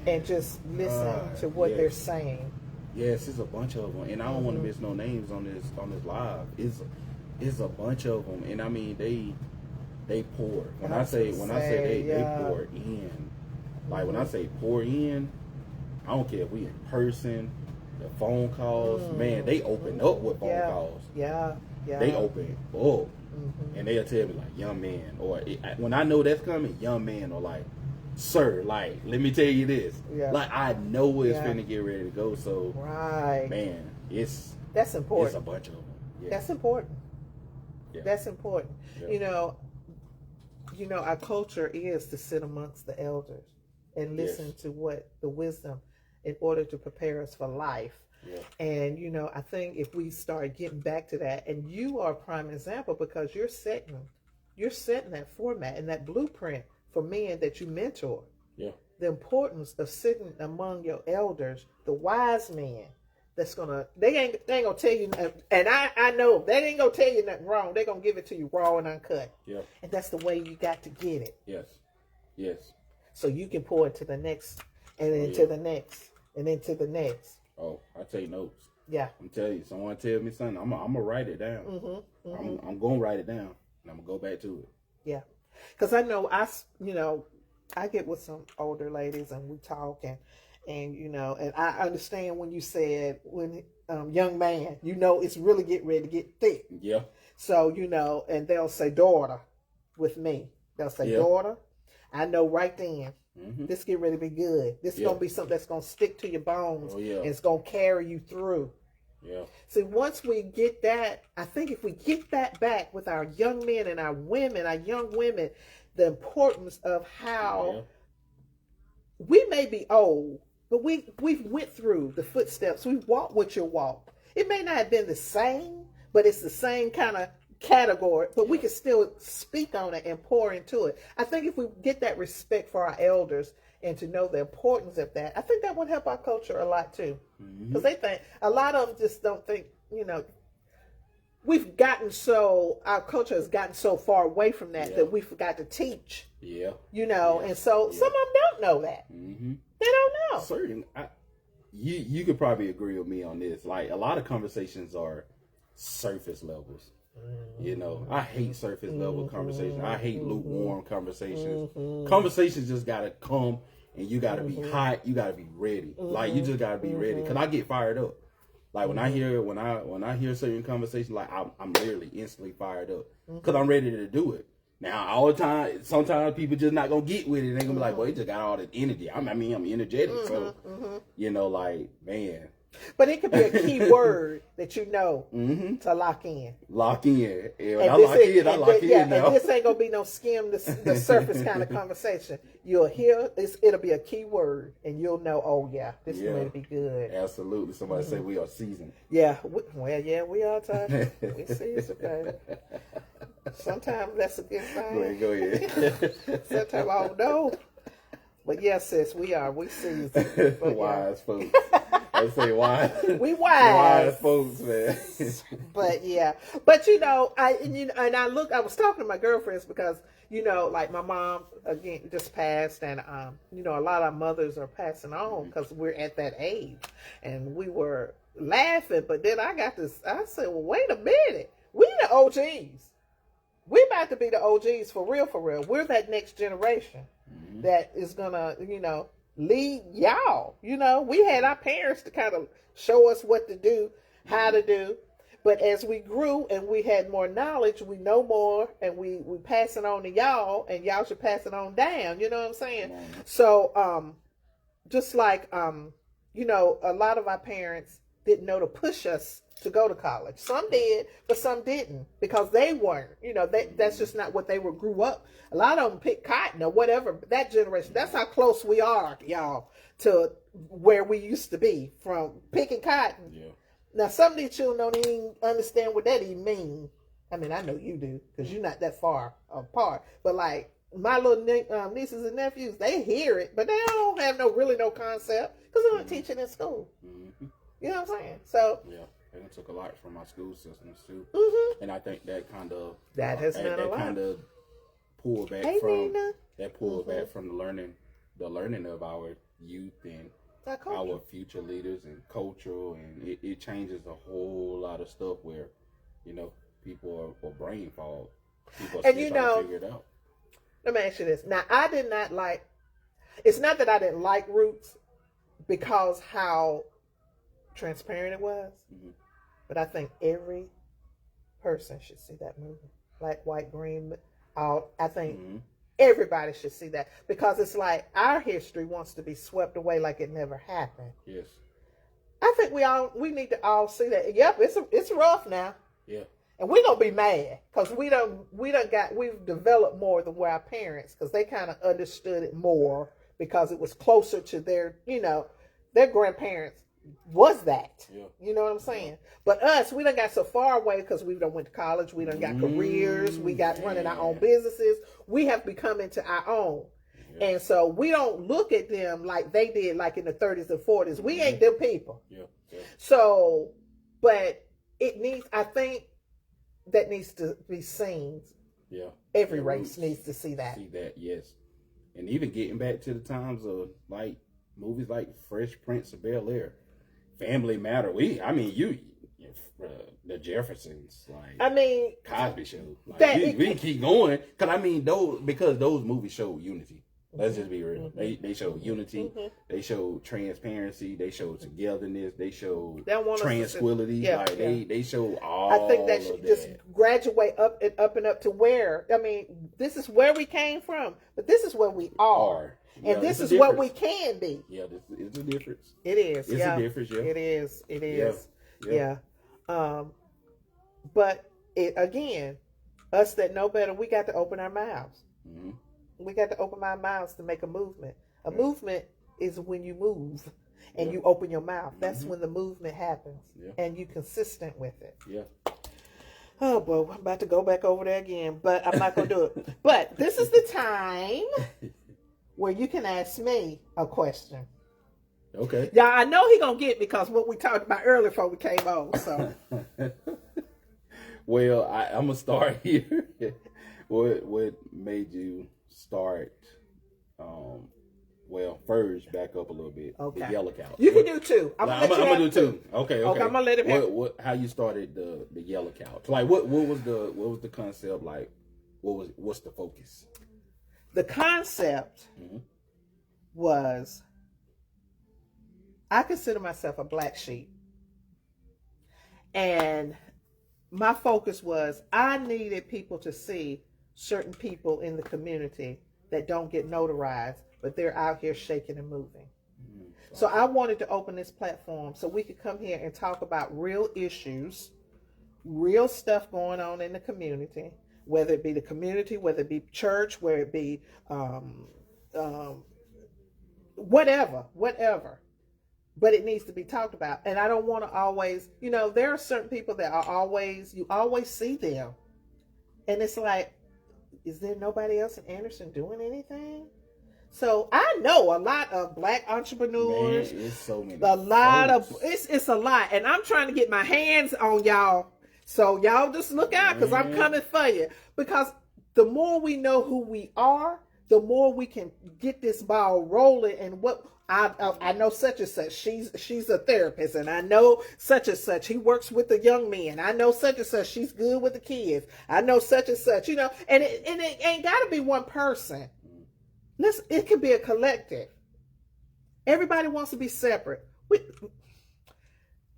and just listen to what they're saying?
Yes, it's a bunch of them, and I don't want to miss no names on this live. It's a bunch of them, and I mean they pour. When I say they pour in, like when I say pour in, I don't care if we in person. The phone calls, man, they open up with phone calls. Yeah. They open up, and they'll tell me like, young man, or when I know that's coming, young man, or like, sir, like, let me tell you this. Yeah. Like, I know it's finna get ready to go. So, man, that's important. It's a bunch of them. Yeah.
That's important.
Yeah.
That's important. Yeah. You know, our culture is to sit amongst the elders and listen to what the wisdom in order to prepare us for life. Yeah. And, you know, I think if we start getting back to that, and you are a prime example because you're setting that format and that blueprint for men that you mentor.
Yeah.
The importance of sitting among your elders, the wise men that's they ain't gonna tell you nothing, and I know they ain't gonna tell you nothing wrong. They're gonna give it to you raw and uncut.
Yeah.
And that's the way you got to get it.
Yes.
So you can pour it to the next and then to the next. And then to the next.
Oh, I take notes.
Yeah.
I'm telling you, someone tell me something, I'm gonna write it down. I'm gonna write it down, and I'm gonna go back to it.
Yeah, because I know I get with some older ladies and we talk and and I understand when you said when young man, it's really getting ready to get thick.
Yeah.
So and they'll say daughter with me. They'll say daughter. I know right then. This get ready to be good. This is gonna be something that's gonna stick to your bones. And it's gonna carry you through.
Yeah.
See, once we get that, I think if we get that back with our young men and our young women, the importance of how we may be old, but we've went through the footsteps. We've walked what you walked. It may not have been the same, but it's the same kind of category, but we can still speak on it and pour into it. I think if we get that respect for our elders and to know the importance of that, I think that would help our culture a lot too. Because they think, a lot of them just don't think, we've gotten our culture has gotten so far away from that we forgot to teach.
Yeah.
And so some of them don't know that. They don't know.
Certain, you could probably agree with me on this. Like, a lot of conversations are surface levels. I hate surface level conversations. I hate lukewarm conversations. Conversations just gotta come, and you gotta be hot. You gotta be ready. Like, you just gotta be ready. Cause I get fired up. Like when I hear certain conversations, like I'm literally instantly fired up because I'm ready to do it. Now all the time, sometimes people just not gonna get with it. They gonna be like, "Boy, he just got all this energy." I'm energetic, so like, man.
But it could be a key word that to lock in.
Lock in. Yeah, when I lock in now.
And this ain't gonna be no skim the surface kind of conversation. You'll hear it'll be a key word, and you'll know. Oh yeah, this is going to be good.
Absolutely. Somebody say we are seasoned.
Yeah. We are touched. We seasoned, baby. Sometimes that's a good thing.
Go ahead.
Sometimes I don't know. But yes, sis, we are. We seasoned.
Wise folks. I say wise.
We wise
folks, man.
But I was talking to my girlfriends because like my mom again just passed, and a lot of our mothers are passing on because we're at that age, and we were laughing. But then I said, well, wait a minute, we the OGs. We about to be the OGs for real, for real. We're that next generation that is gonna lead y'all. We had our parents to kind of show us what to do, how to do. But as we grew and we had more knowledge, we know more, and we pass it on to y'all, and y'all should pass it on down. You know what I'm saying? So, just like, a lot of our parents didn't know to push us to go to college. Some did, but some didn't because they weren't. That's just not what they grew up. A lot of them picked cotton or whatever. That generation, that's how close we are, y'all, to where we used to be from picking cotton. Yeah. Now, some of these children don't even understand what that even means. I mean, I know you do because you're not that far apart. But like my little nieces and nephews, they hear it, but they don't have no concept because they don't teach it in school. You know what I'm saying? So
yeah. And it took a lot from my school systems too,
mm-hmm.
and I think that kind of
has meant a lot.
Kind of pulled back back from the learning of our youth and our future leaders and cultural, and it changes a whole lot of stuff where people are brain fog. People are still trying to figure it out.
Let me ask you this. Now, I did not like. It's not that I didn't like Roots because how transparent it was. Mm-hmm. But I think every person should see that movie. Black, white, green, all. I think everybody should see that because it's like our history wants to be swept away like it never happened.
Yes.
I think we need to all see that. Yep, it's rough now.
Yeah. And
we're gonna be mad because we've developed more than our parents because they kind of understood it more because it was closer to their grandparents. Was that? Yeah. You know what I'm saying? But us, we done got so far away because we done went to college. We done got careers. We got running our own businesses. We have become into our own. Yeah. And so we don't look at them like they did like in the 30s and 40s. We ain't them people.
Yeah. Yeah.
So, but I think that needs to be seen.
Yeah.
Every race needs to see that.
See that, yes. And even getting back to the times of like movies like Fresh Prince of Bel-Air. Family Matter. The Jeffersons, like
I mean,
Cosby Show. Like, we can keep going because those movies show unity. Let's just be real. They show unity. They show transparency. They show togetherness. They show tranquility. They show all.
I think that should just graduate up and up to where. I mean, this is where we came from, but this is where we are. And this is what we can be.
Yeah, it's a difference.
It is.
It's a difference. Yeah,
it is. It is.
Yeah.
But again, us that know better, we got to open our mouths. Mm-hmm. We got to open our mouths to make a movement. A movement is when you move and you open your mouth. That's when the movement happens, and you're consistent with it.
Yeah.
Oh boy, I'm about to go back over there again, but I'm not gonna do it. But this is the time where you can ask me a question.
Okay.
Yeah, I know he gonna get because what we talked about earlier before we came on. So,
well, I'm gonna start here. What made you start? Well, first back up a little bit.
Okay.
The yellow couch.
You can do two. I'm gonna do two.
Okay.
I'm gonna let him have.
How you started the yellow couch? Like what was the concept? Like what's the focus?
The concept was. I consider myself a black sheep. And my focus was I needed people to see certain people in the community that don't get notarized, but they're out here shaking and moving. So I wanted to open this platform so we could come here and talk about real issues, real stuff going on in the community, whether it be the community, whether it be church, whether it be whatever. But it needs to be talked about. And I don't want to always, there are certain people that you always see them. And it's like, is there nobody else in Anderson doing anything? So I know a lot of black entrepreneurs.
Man, it's so many.
It's a lot. And I'm trying to get my hands on y'all. So y'all just look out because I'm coming for you. Because the more we know who we are, the more we can get this ball rolling. And what I know such and such, she's a therapist, and I know such and such, he works with the young men. I know such and such, she's good with the kids. I know such and such, and it ain't got to be one person. It could be a collective. Everybody wants to be separate.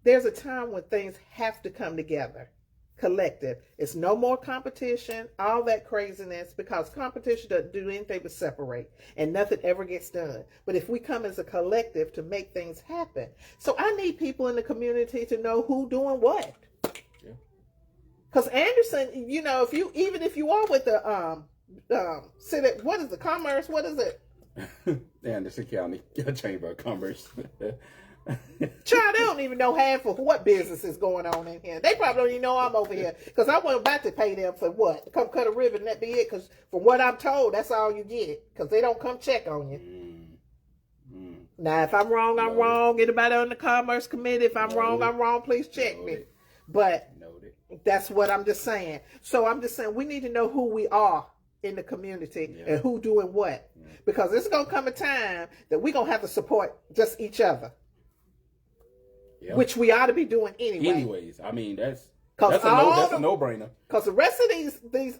There's a time when things have to come together. Collective. It's no more competition, all that craziness, because competition doesn't do anything but separate, and nothing ever gets done. But if we come as a collective to make things happen, so I need people in the community to know who doing what. Because Anderson, if you are with the city, what is the commerce? What is it?
Anderson County Chamber of Commerce.
Child, they don't even know half of what business is going on in here. They probably don't even know I'm over here because I wasn't about to pay them for what? Come cut a ribbon and that be it? Because from what I'm told, that's all you get because they don't come check on you. Now, if I'm wrong, I'm wrong. Anybody on the Commerce Committee, if I'm wrong, I'm wrong. Please check me. But that's what I'm just saying. So I'm just saying we need to know who we are in the community and who doing what. Because it's going to come a time that we're going to have to support just each other. Yep. Which we ought to be doing anyway.
Anyways, I mean that's a no-brainer.
Because the rest of these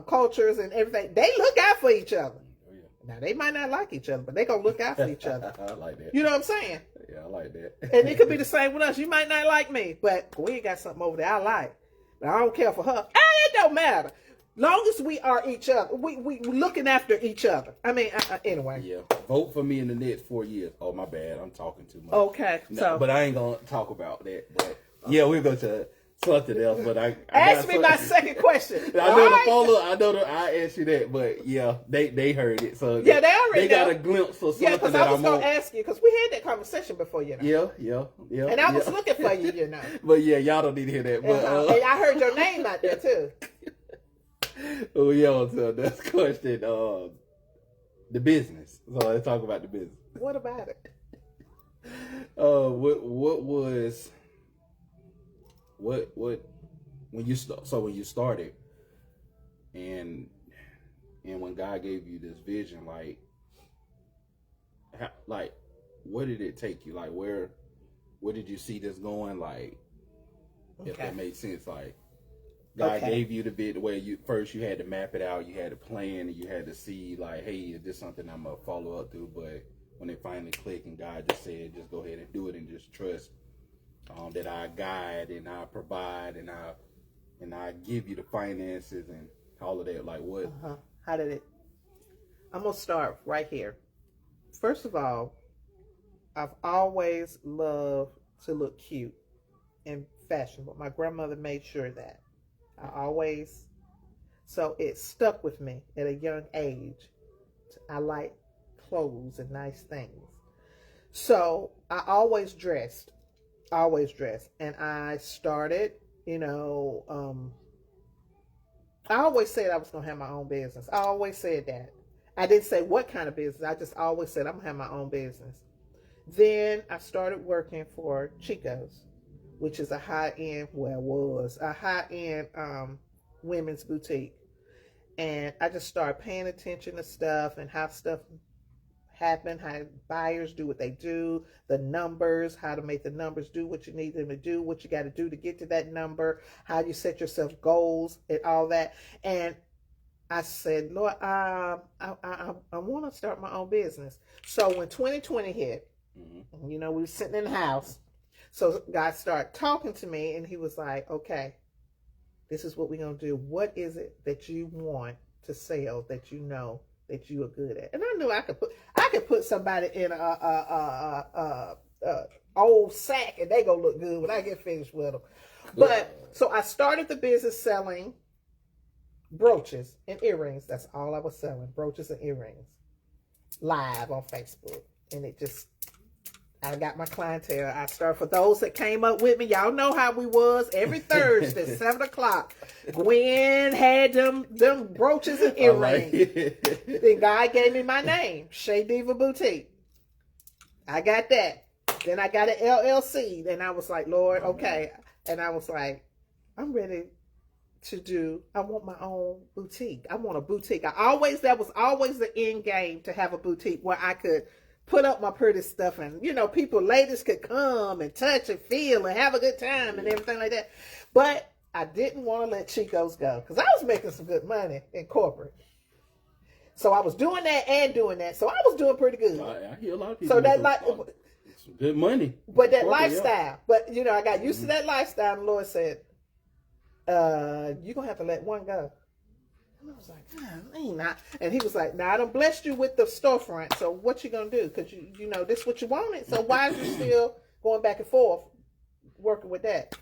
cultures and everything, they look out for each other. Oh, yeah. Now they might not like each other, but they gonna look out for each other.
I like that.
You know what I'm saying?
Yeah, I like that.
And it could be the same with us. You might not like me, but we ain't got something over there I like. But I don't care for her. It don't matter. Long as we are each other, we looking after each other. I mean, anyway.
Yeah. Vote for me in the next 4 years. Oh, my bad. I'm talking too much.
Okay.
No, but I ain't going to talk about that. But yeah, we'll go to something else. But I
ask me my second question.
I know the follow. I know I asked you that. But yeah, they heard it. So
yeah, they already
got a glimpse of something.
Yeah, because I was going to ask you because we had that conversation before,
Yeah.
And I was looking for you,
But yeah, y'all don't need to hear that. But
and I heard your name out there too.
Oh yeah, so that's question. The business. So let's talk about the business.
What about it?
What when you started, and when God gave you this vision, like what did it take you? Like where where did you see this going? Like, if
Okay.
that made sense, like God
Okay.
gave you the bit where you had to map it out, you had to plan, and you had to see like, hey, is this something I'm gonna follow up to? But when it finally clicked and God just said, just go ahead and do it and just trust that I guide and I provide and I give you the finances and all of that. Like what?
How did it? I'm gonna start right here. First of all, I've always loved to look cute and fashionable. My grandmother made sure that. So it stuck with me at a young age. I like clothes and nice things. So I always dressed. And I started, I always said I was going to have my own business. I always said that. I didn't say what kind of business. I just always said I'm going to have my own business. Then I started working for Chico's, which is a high-end women's boutique. And I just started paying attention to stuff and how stuff happen, how buyers do what they do, the numbers, how to make the numbers do what you need them to do, what you got to do to get to that number, how you set yourself goals and all that. And I said, Lord, I want to start my own business. So when 2020 hit, we were sitting in the house. So God started talking to me and he was like, okay, this is what we're going to do. What is it that you want to sell that you know that you are good at? And I knew I could put somebody in a old sack and they gonna look good when I get finished with them. But so I started the business selling brooches and earrings. That's all I was selling, brooches and earrings, live on Facebook. And I got my clientele. I started, for those that came up with me, y'all know how we was every Thursday, 7 o'clock. Gwen had them brooches and earrings. Right. Then God gave me my name, Shea Diva Boutique. I got that. Then I got an LLC. Then I was like, Lord, okay. And I was like, I'm ready I want my own boutique. I want a boutique. That was always the end game, to have a boutique where I could put up my pretty stuff and, ladies could come and touch and feel and have a good time and everything like that. But I didn't want to let Chico's go because I was making some good money in corporate. So I was doing that and doing that. So I was doing pretty good.
I hear a lot of people.
So that
some good money.
But that lifestyle, but I got used to that lifestyle. And the Lord said, you're going to have to let one go. And I was like, ain't not. And he was like, I done blessed you with the storefront. So what you gonna do? Because you know this what you wanted. So why is you still going back and forth working with that?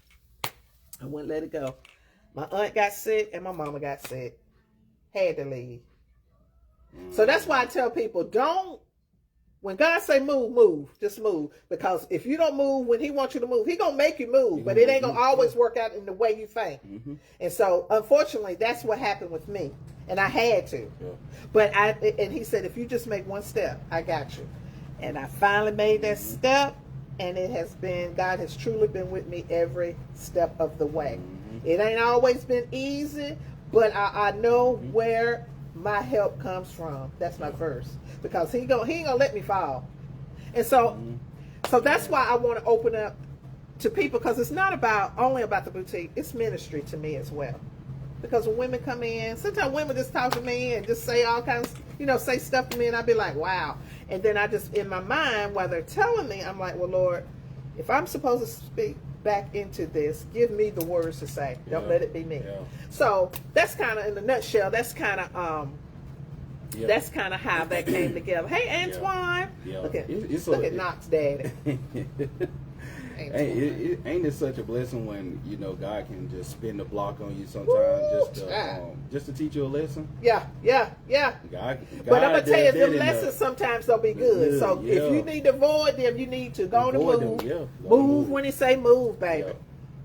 I wouldn't let it go. My aunt got sick and my mama got sick. Had to leave. So that's why I tell people, when God say move, just move. Because if you don't move when he wants you to move, he gonna make you move, but it ain't gonna always work out in the way you think. And so, unfortunately, that's what happened with me. And I had to. Yeah. But and he said, if you just make one step, I got you. And I finally made that step, and God has truly been with me every step of the way. It ain't always been easy, but I know where my help comes from. That's my verse. Because he ain't gonna let me fall. And so that's why I want to open up to people, because it's not only about the boutique, it's ministry to me as well. Because when women come in, sometimes women just talk to me and just say all kinds, say stuff to me, and I'd be like, wow. And then I just, in my mind, while they're telling me, I'm like, well, Lord, if I'm supposed to speak back into this, give me the words to say. Don't let it be me. Yeah. So that's kind of, in a nutshell, that's kind of that's kind of how that came together. Hey, Antoine. Yeah. Look at Knox daddy.
Ain't it such a blessing when God can just spin the block on you sometimes just to teach you a lesson?
Yeah. God, but I'm gonna tell you, the lessons sometimes don't be good. So if you need to avoid them, you need to go to move. Move when he say move, baby.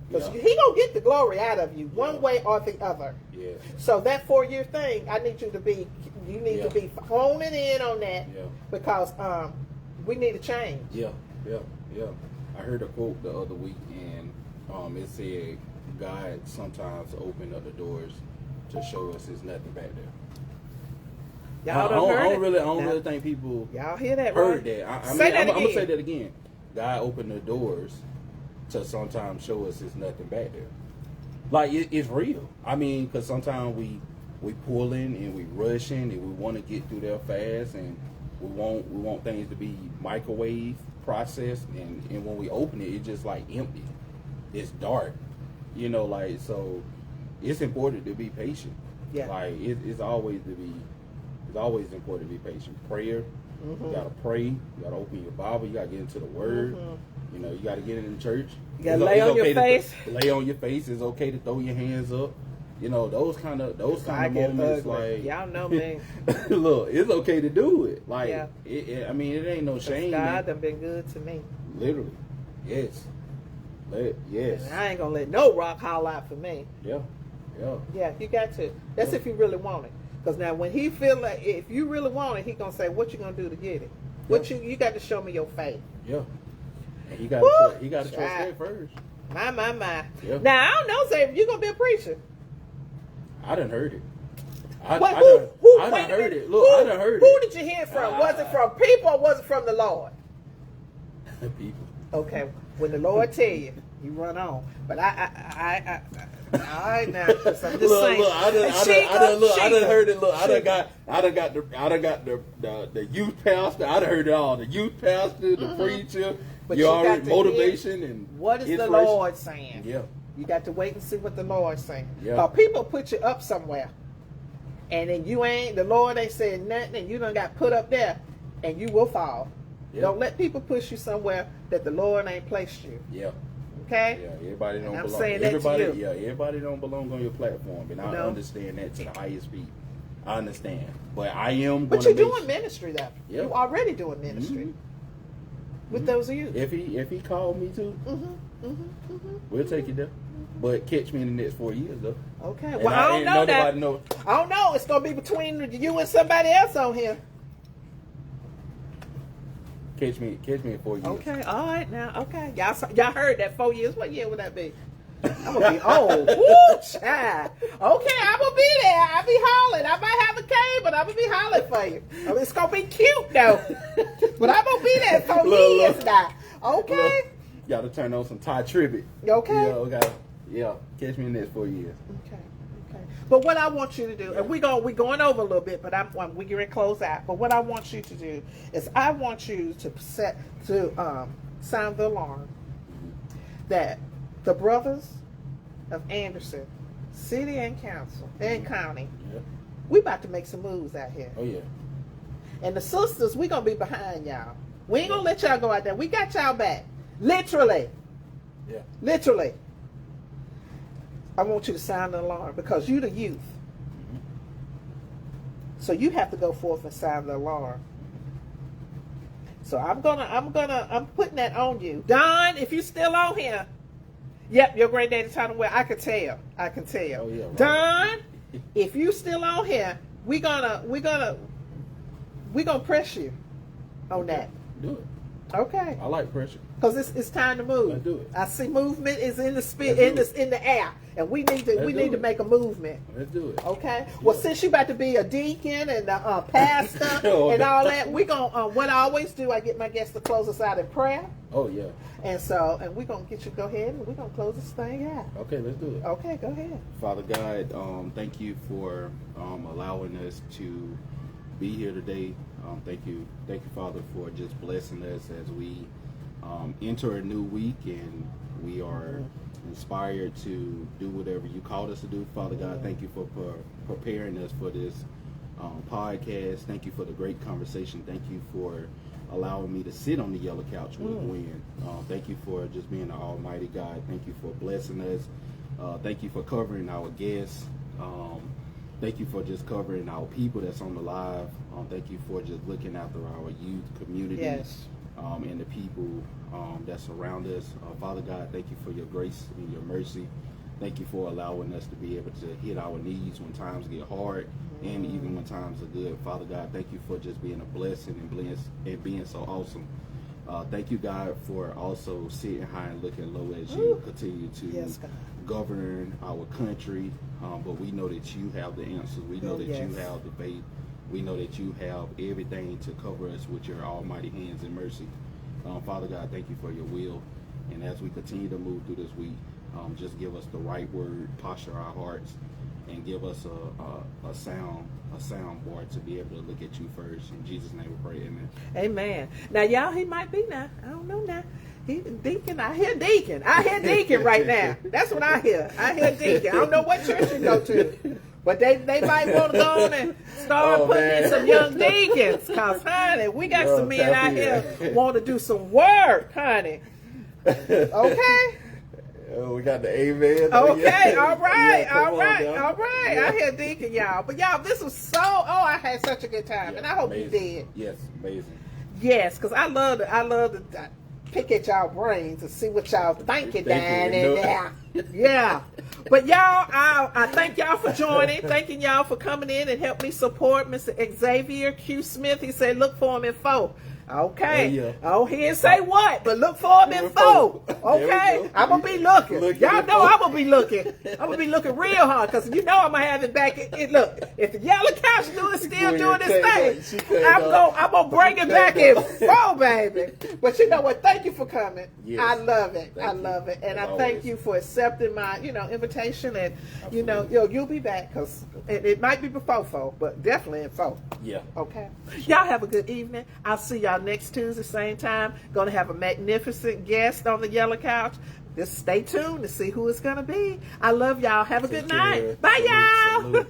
Because he gonna get the glory out of you one way or the other. Yeah. So that 4-year thing, I need you to be honing in on that because we need a change. Yeah.
I heard a quote the other week, and it said, God sometimes open up the doors to show us there's nothing back there.
Y'all I don't really
think people
y'all hear that,
heard
right?
that. I'm gonna say that again. God opened the doors to sometimes show us there's nothing back there. Like it's real. I mean, because sometimes we pulling and we rushing and we want to get through there fast, and we want things to be microwave processed, and when we open it, it's just like empty. It's dark, you know. Like, so it's important to be patient.
Yeah.
Like it's always important to be patient. Prayer. You gotta pray. You gotta open your Bible. You gotta get into the Word. You know, you gotta get in the church.
You gotta lay on your face.
Lay on your face. It's okay to throw your hands up. You know, those kind of moments. Like,
y'all know me.
Look, it's okay to do it. Like,
yeah.
I mean, it ain't no shame.
God done been good to me.
Literally, yes. Yes.
And I ain't gonna let no rock holler out for me.
Yeah.
Yeah, you got to. That's if you really want it. Because now when he feel like, if you really want it, he gonna say, what you gonna do to get it? What you got to show me your faith.
Yeah. And you got to trust that first.
My.
Yeah.
Now, I don't know, Xavier, you gonna be a preacher.
I done heard it. I
done
heard it. Look, I done heard it.
Who did you hear it from? Was it from people or was it from the Lord?
People.
Okay, when the Lord tell you, you run on. But I all right now, because I'm just saying.
Look, I done heard it. Look, I done got the youth pastor. I done heard it all. The youth pastor, the preacher,
but
you already motivation and
what is the Lord saying?
Yeah.
You got to wait and see what the Lord's saying.
Yeah.
Because people put you up somewhere, and then the Lord ain't saying nothing, and you done got put up there, and you will fall. Yeah. Don't let people push you somewhere that the Lord ain't placed you.
Yeah.
Okay?
Yeah, everybody don't belong.
I'm saying that to you.
Yeah, everybody don't belong on your platform, and I understand that to the highest speed. I understand. But I am
But you're doing ministry, though.
Yeah.
You're already doing ministry. With those of you.
If he called me to, we'll take it there. But catch me in the next 4 years, though.
Okay. Well, I don't know that. I don't know. It's going to be between you and somebody else on here.
Catch me in 4 years.
Okay. All right now. Okay. Y'all heard that 4 years. What year would that be? I'm going to be old. Woo, child. Okay, I'm going to be there. I'll be hollering. I might have a cane, but I'm going to be hollering for you. I mean, it's going to be cute, though. But I'm going to be there 4 years now. Okay?
You got to turn on some Ty Tribbett.
Okay?
Yeah, okay. Yeah. Catch me in the next 4 years.
Okay. But what I want you to do, and we're going over a little bit, but we're getting close out. But what I want you to do is I want you to sound the alarm that the brothers of Anderson, city and council and county, we about to make some moves out here.
Oh yeah.
And the sisters, we gonna be behind y'all. We ain't gonna let y'all go out there. We got y'all back, literally.
Yeah.
Literally. I want you to sound the alarm because you the youth. So you have to go forth and sound the alarm. So I'm putting that on you. Don, if you still on here. Yep, your granddaddy trying to wear. I can tell.
Oh, yeah, right.
Don, if you still on here, we gonna press you on that.
Do it.
Okay.
I like pressure.
Because it's time to move.
Let's do it.
I see movement is in the air, and we need to make a movement.
Let's do it.
Okay. Well, since you about to be a deacon and a pastor and all that, we gonna what I always do, I get my guests to close us out in prayer.
Oh yeah.
And we're gonna get you to go ahead and we're gonna close this thing out.
Okay, let's do it.
Okay, go ahead.
Father God, thank you for allowing us to be here today. Thank you, Father, for just blessing us as we enter a new week, and we are inspired to do whatever you called us to do. Father God, thank you for preparing us for this podcast. Thank you for the great conversation. Thank you for allowing me to sit on the yellow couch with Gwen. Thank you for just being an almighty God. Thank you for blessing us. Thank you for covering our guests. Thank you for just covering our people that's on the live. Thank you for just looking after our youth community.
Yes.
And the people that surround us. Father God, thank you for your grace and your mercy. Thank you for allowing us to be able to hit our needs when times get hard and even when times are good. Father God, thank you for just being a blessing and being so awesome. Thank you, God, for also sitting high and looking low as you continue to govern our country. But we know that you have the answers. We know that you have the faith. We know that you have everything to cover us with your almighty hands and mercy. Father God, thank you for your will. And as we continue to move through this week, just give us the right word, posture our hearts, and give us a sound board to be able to look at you first. In Jesus' name we pray, amen.
Amen. Now, y'all, he might be now. I don't know now. He deacon. I hear deacon. I hear deacon right now. That's what I hear. I hear deacon. I don't know what church you go to. But they might want to go on and start putting in some young deacons. Because, honey, we got some men out here want to do some work, honey. Okay?
We got the amen.
Okay, all right. I hear deacon, y'all. But, y'all, this was so, I had such a good time. And I hope you did.
Yes, amazing.
Yes, because I love to pick at y'all brains and see what y'all thinking down in there. Yeah. But y'all, I thank y'all for joining. Thanking y'all for coming in and help me support Mr. Xavier Q. Smith. He said look for him in 4. Okay.
Yeah.
Oh, he didn't say what, but look for him in 4. Okay. I'm going to be looking. Y'all know I'm going to be looking. I'm going to be looking real hard because you know I'm going to have it back. Look, if the yellow couch still doing this thing, I'm going to bring it back in 4, baby. But you know what? Thank you for coming. Yes. I love it. I love it. And I thank you for accepting my, invitation. And, you'll be back because it might be before 4, but definitely in 4.
Yeah.
Okay. Y'all have a good evening. I'll see y'all next Tuesday, same time. Gonna have a magnificent guest on the yellow couch. Just stay tuned to see who it's gonna be. I love y'all. Have a good night. Bye, y'all.